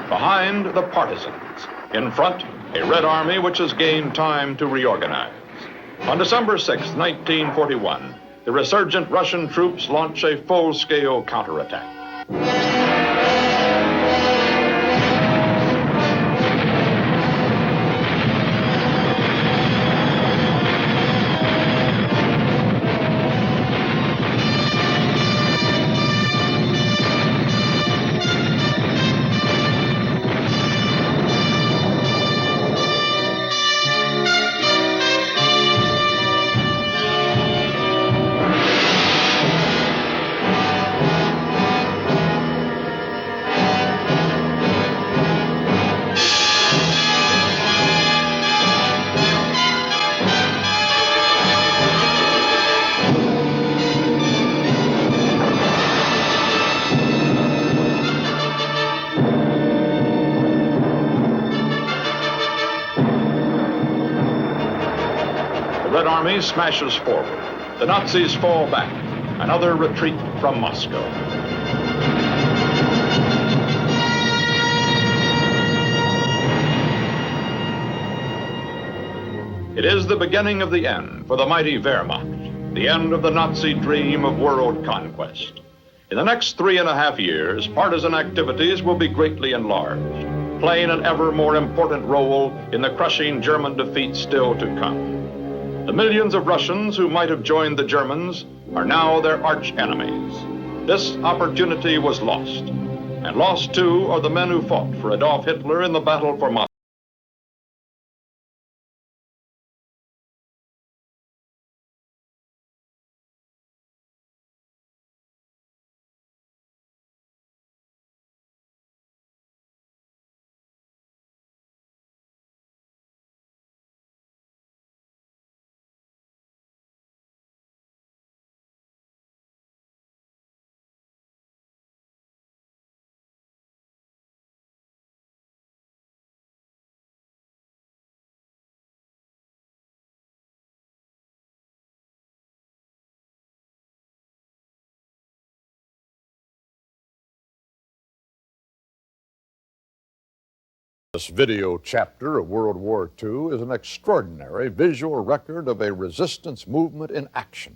Behind, the partisans. In front, a Red Army which has gained time to reorganize. On December 6, 1941, the resurgent Russian troops launch a full-scale counterattack. The Red Army smashes forward. The Nazis fall back. Another retreat from Moscow. It is the beginning of the end for the mighty Wehrmacht, the end of the Nazi dream of world conquest. In the next 3.5 years, partisan activities will be greatly enlarged, playing an ever more important role in the crushing German defeat still to come. The millions of Russians who might have joined the Germans are now their arch enemies. This opportunity was lost. And lost, too, are the men who fought for Adolf Hitler in the battle for Moscow. This video chapter of World War II is an extraordinary visual record of a resistance movement in action.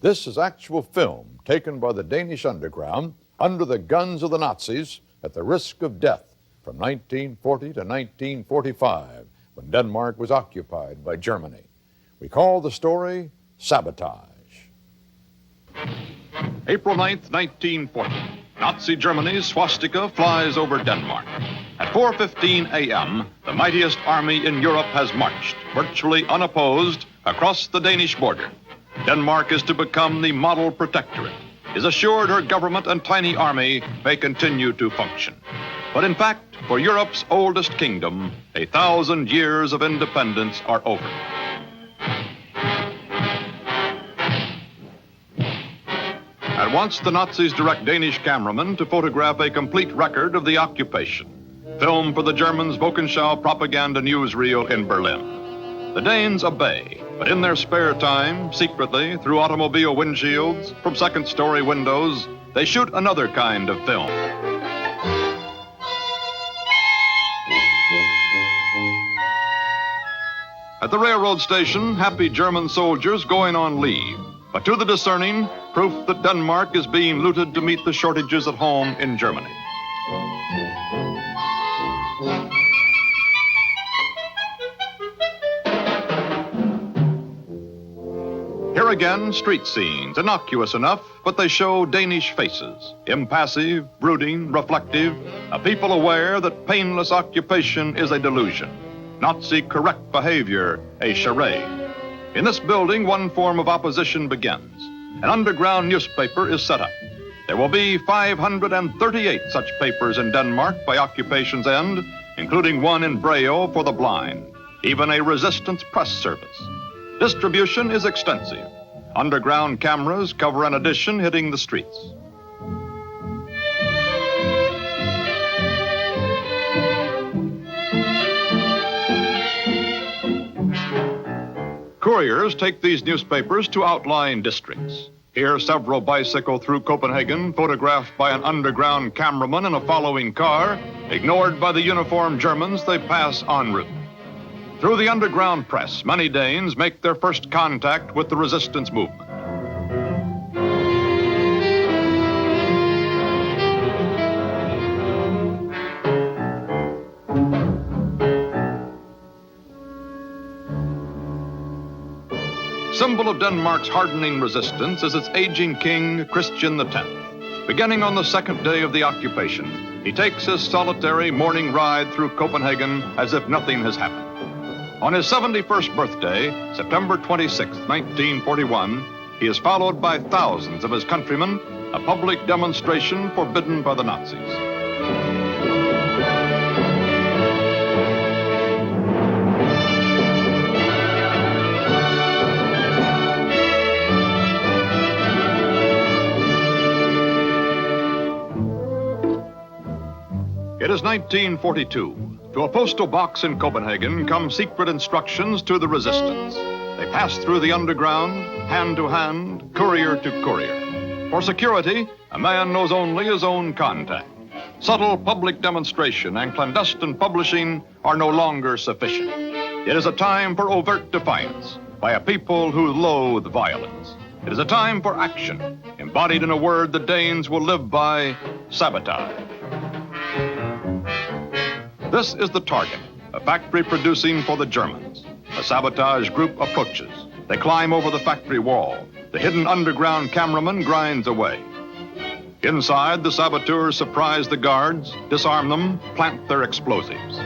This is actual film taken by the Danish underground under the guns of the Nazis at the risk of death from 1940 to 1945, when Denmark was occupied by Germany. We call the story Sabotage. April 9th, 1940. Nazi Germany's swastika flies over Denmark. At 4:15 a.m., the mightiest army in Europe has marched, virtually unopposed, across the Danish border. Denmark is to become the model protectorate, is assured her government and tiny army may continue to function. But in fact, for Europe's oldest kingdom, 1,000 years of independence are over. At once, the Nazis direct Danish cameramen to photograph a complete record of the occupation, filmed for the Germans' Wochenschau propaganda newsreel in Berlin. The Danes obey, but in their spare time, secretly, through automobile windshields, from second-story windows, they shoot another kind of film. At the railroad station, happy German soldiers going on leave. But to the discerning, proof that Denmark is being looted to meet the shortages at home in Germany. Here again, street scenes, innocuous enough, but they show Danish faces, impassive, brooding, reflective, a people aware that painless occupation is a delusion, Nazi correct behavior a charade. In this building, one form of opposition begins. An underground newspaper is set up. There will be 538 such papers in Denmark by occupation's end, including one in Braille for the blind, even a resistance press service. Distribution is extensive. Underground cameras cover an edition hitting the streets. Couriers take these newspapers to outlying districts. Here, several bicycle through Copenhagen, photographed by an underground cameraman in a following car. Ignored by the uniformed Germans, they pass en route. Through the underground press, many Danes make their first contact with the resistance movement. Symbol of Denmark's hardening resistance is its aging king, Christian X. Beginning on the second day of the occupation, he takes his solitary morning ride through Copenhagen as if nothing has happened. On his 71st birthday, September 26, 1941, he is followed by thousands of his countrymen, a public demonstration forbidden by the Nazis. It is 1942. To a postal box in Copenhagen come secret instructions to the resistance. They pass through the underground, hand to hand, courier to courier. For security, a man knows only his own contact. Subtle public demonstration and clandestine publishing are no longer sufficient. It is a time for overt defiance by a people who loathe violence. It is a time for action, embodied in a word the Danes will live by: sabotage. This is the target, a factory producing for the Germans. A sabotage group approaches. They climb over the factory wall. The hidden underground cameraman grinds away. Inside, the saboteurs surprise the guards, disarm them, plant their explosives.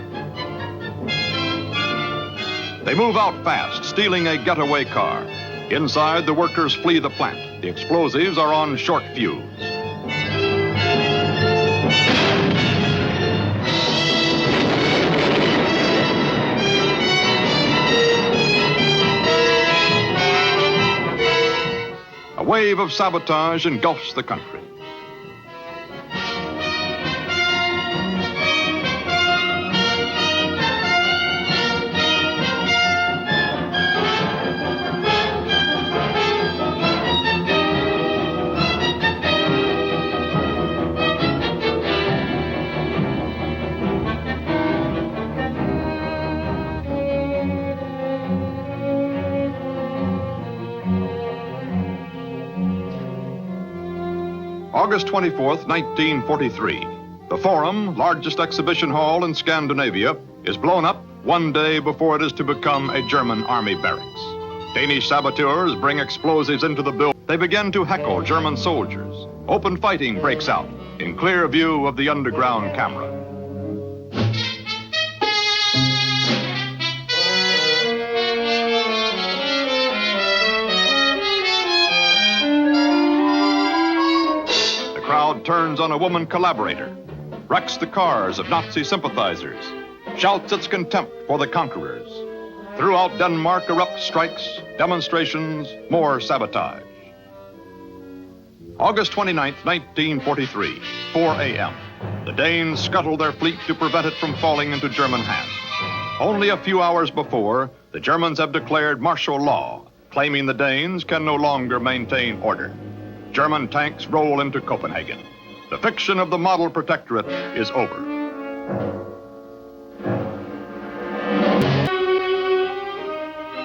They move out fast, stealing a getaway car. Inside, the workers flee the plant. The explosives are on short fuse. A wave of sabotage engulfs the country. August 24th, 1943. The Forum, largest exhibition hall in Scandinavia, is blown up one day before it is to become a German army barracks. Danish saboteurs bring explosives into the building. They begin to heckle German soldiers. Open fighting breaks out in clear view of the underground camera. Turns on a woman collaborator, wrecks the cars of Nazi sympathizers, shouts its contempt for the conquerors. Throughout Denmark erupt strikes, demonstrations, more sabotage. August 29th, 1943, 4 a.m. The Danes scuttle their fleet to prevent it from falling into German hands. Only a few hours before, the Germans have declared martial law, claiming the Danes can no longer maintain order. German tanks roll into Copenhagen. The fiction of the model protectorate is over.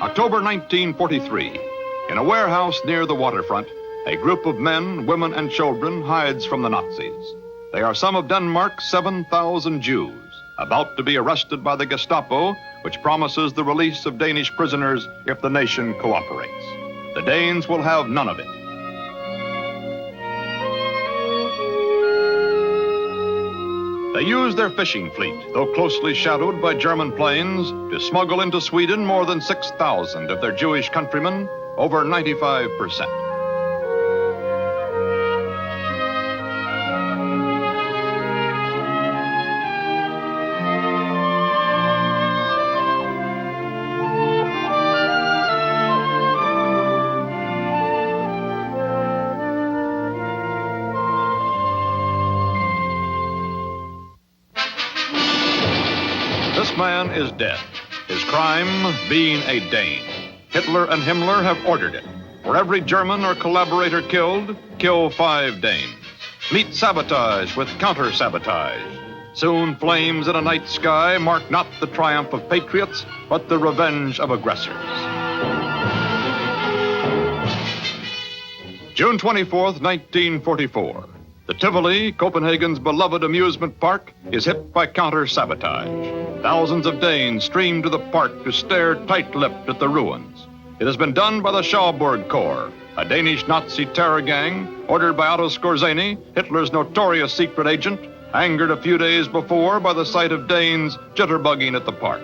October 1943. In a warehouse near the waterfront, a group of men, women, and children hides from the Nazis. They are some of Denmark's 7,000 Jews, about to be arrested by the Gestapo, which promises the release of Danish prisoners if the nation cooperates. The Danes will have none of it. They use their fishing fleet, though closely shadowed by German planes, to smuggle into Sweden more than 6,000 of their Jewish countrymen, over 95%. This man is dead, his crime being a Dane. Hitler and Himmler have ordered it. For every German or collaborator killed, kill 5 Danes. Meet sabotage with counter-sabotage. Soon flames in a night sky mark not the triumph of patriots, but the revenge of aggressors. June 24th, 1944. The Tivoli, Copenhagen's beloved amusement park, is hit by counter-sabotage. Thousands of Danes stream to the park to stare tight-lipped at the ruins. It has been done by the Schauburg Corps, a Danish Nazi terror gang ordered by Otto Skorzeny, Hitler's notorious secret agent, angered a few days before by the sight of Danes jitterbugging at the park.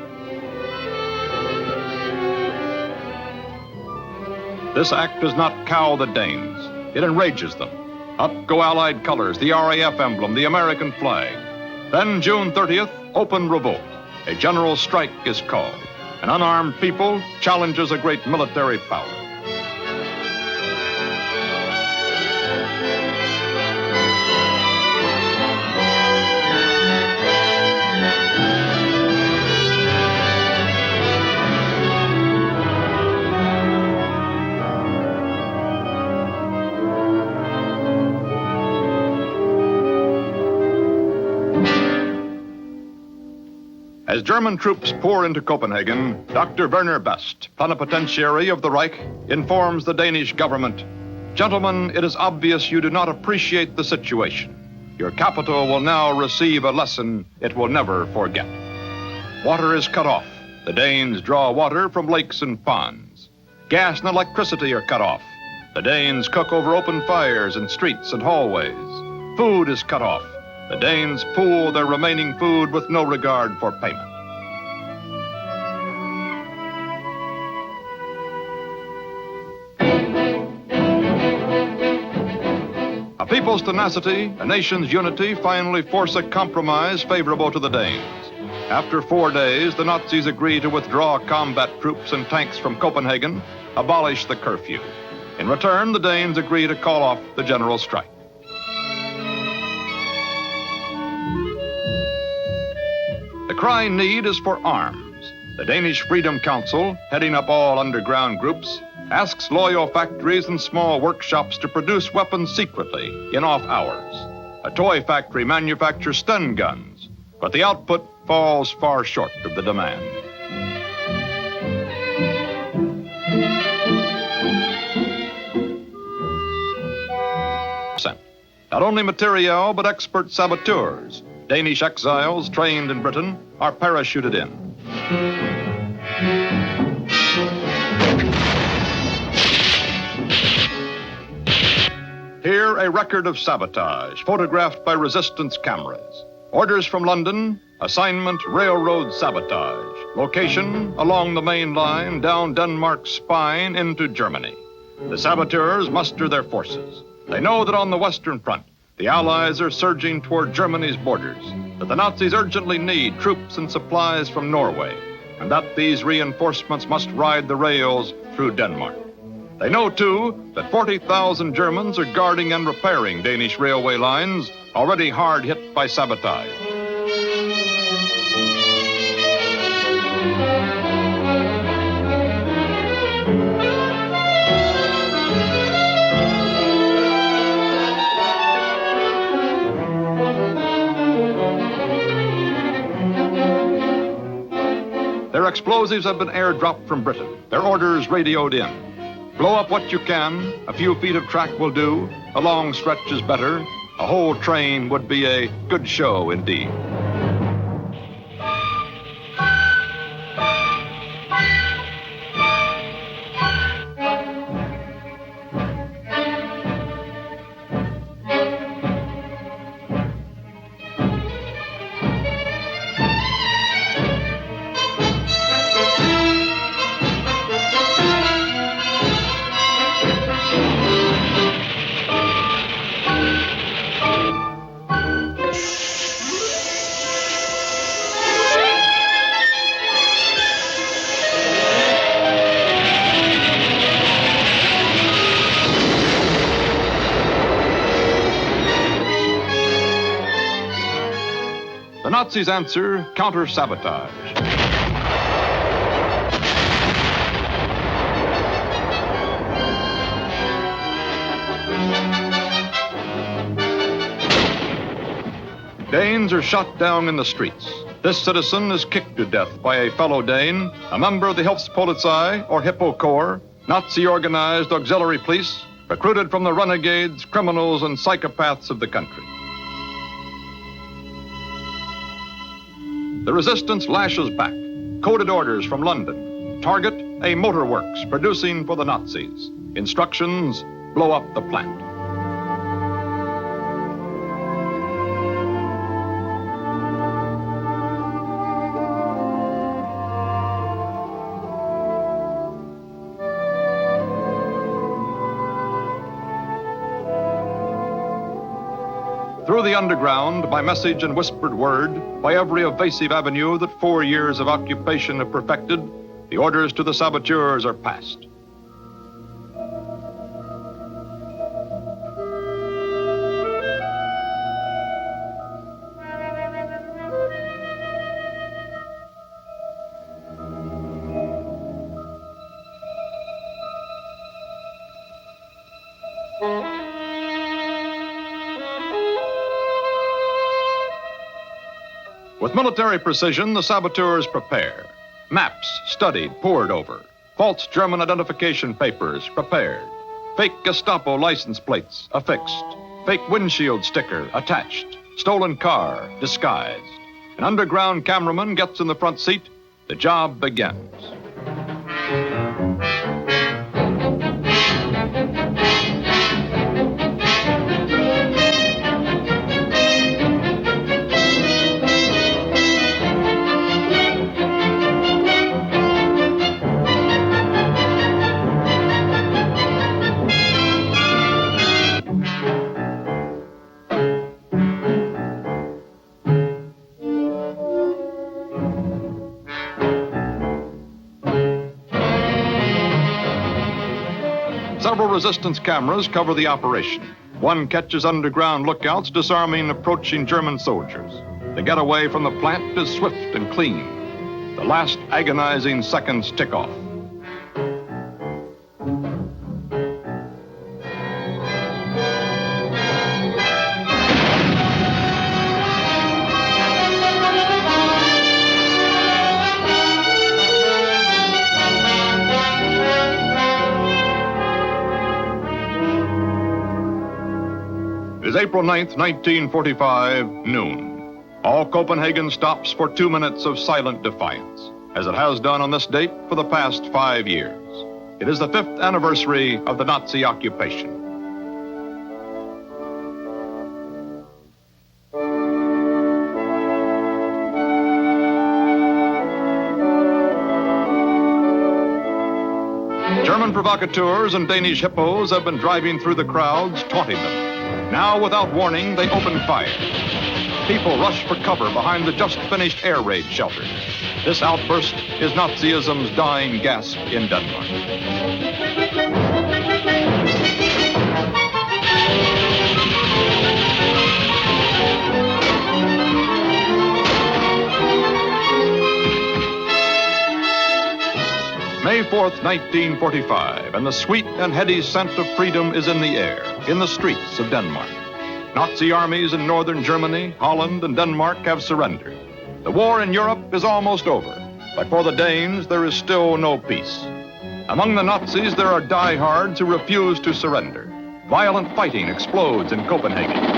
This act does not cow the Danes. It enrages them. Up go Allied colors, the RAF emblem, the American flag. Then, June 30th, open revolt. A general strike is called. An unarmed people challenges a great military power. As German troops pour into Copenhagen, Dr. Werner Best, plenipotentiary of the Reich, informs the Danish government, "Gentlemen, it is obvious you do not appreciate the situation. Your capital will now receive a lesson it will never forget." Water is cut off. The Danes draw water from lakes and ponds. Gas and electricity are cut off. The Danes cook over open fires in streets and hallways. Food is cut off. The Danes pool their remaining food with no regard for payment. A people's tenacity, a nation's unity finally force a compromise favorable to the Danes. After 4 days, the Nazis agree to withdraw combat troops and tanks from Copenhagen, abolish the curfew. In return, the Danes agree to call off the general strike. The crying need is for arms. The Danish Freedom Council, heading up all underground groups, asks loyal factories and small workshops to produce weapons secretly in off hours. A toy factory manufactures stun guns, but the output falls far short of the demand. Not only materiel, but expert saboteurs, Danish exiles trained in Britain, are parachuted in. Here, a record of sabotage, photographed by resistance cameras. Orders from London, assignment railroad sabotage. Location, along the main line, down Denmark's spine into Germany. The saboteurs muster their forces. They know that on the Western Front, the Allies are surging toward Germany's borders, that the Nazis urgently need troops and supplies from Norway, and that these reinforcements must ride the rails through Denmark. They know, too, that 40,000 Germans are guarding and repairing Danish railway lines, already hard hit by sabotage. Their explosives have been airdropped from Britain, their orders radioed in. Blow up what you can, a few feet of track will do, a long stretch is better, a whole train would be a good show indeed. The Nazis answer, counter-sabotage. Danes are shot down in the streets. This citizen is kicked to death by a fellow Dane, a member of the Hilfspolizei, or Hippo Corps, Nazi-organized auxiliary police, recruited from the renegades, criminals, and psychopaths of the country. The resistance lashes back. Coded orders from London. Target, a motor works producing for the Nazis. Instructions, blow up the plant. Through the underground, by message and whispered word, by every evasive avenue that 4 years of occupation have perfected, the orders to the saboteurs are passed. With military precision, the saboteurs prepare. Maps studied, pored over. False German identification papers prepared. Fake Gestapo license plates affixed. Fake windshield sticker attached. Stolen car disguised. An underground cameraman gets in the front seat. The job begins. Several resistance cameras cover the operation. One catches underground lookouts disarming approaching German soldiers. The getaway from the plant is swift and clean. The last agonizing seconds tick off. It is April 9th, 1945, noon. All Copenhagen stops for 2 minutes of silent defiance, as it has done on this date for the past 5 years. It is the 5th anniversary of the Nazi occupation. German provocateurs and Danish hippos have been driving through the crowds, taunting them. Now, without warning, they open fire. People rush for cover behind the just-finished air raid shelters. This outburst is Nazism's dying gasp in Denmark. May 4th, 1945, and the sweet and heady scent of freedom is in the air, in the streets of Denmark. Nazi armies in northern Germany, Holland, and Denmark have surrendered. The war in Europe is almost over, but for the Danes, there is still no peace. Among the Nazis, there are diehards who refuse to surrender. Violent fighting explodes in Copenhagen.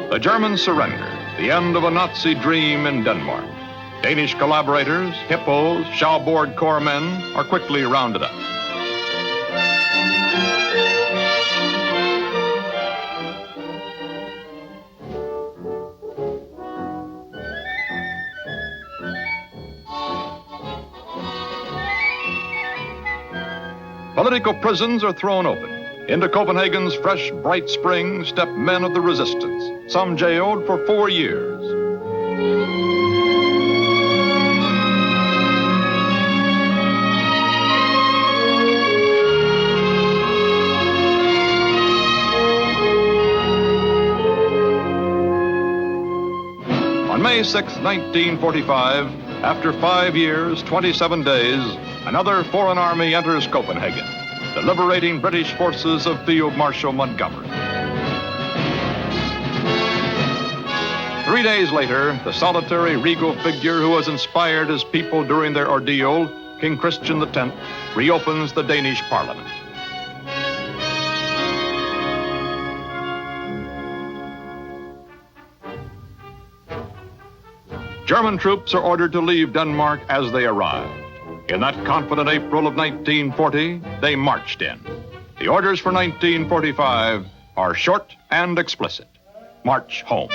The Germans surrender, the end of a Nazi dream in Denmark. Danish collaborators, hippos, Schauboard Corps men are quickly rounded up. Political prisons are thrown open. Into Copenhagen's fresh, bright spring step men of the resistance, some jailed for 4 years. On May 6, 1945, After 5 years, 27 days, another foreign army enters Copenhagen, the liberating British forces of Field Marshal Montgomery. 3 days later, the solitary regal figure who has inspired his people during their ordeal, King Christian X, reopens the Danish Parliament. German troops are ordered to leave Denmark as they arrived. In that confident April of 1940, they marched in. The orders for 1945 are short and explicit. March home.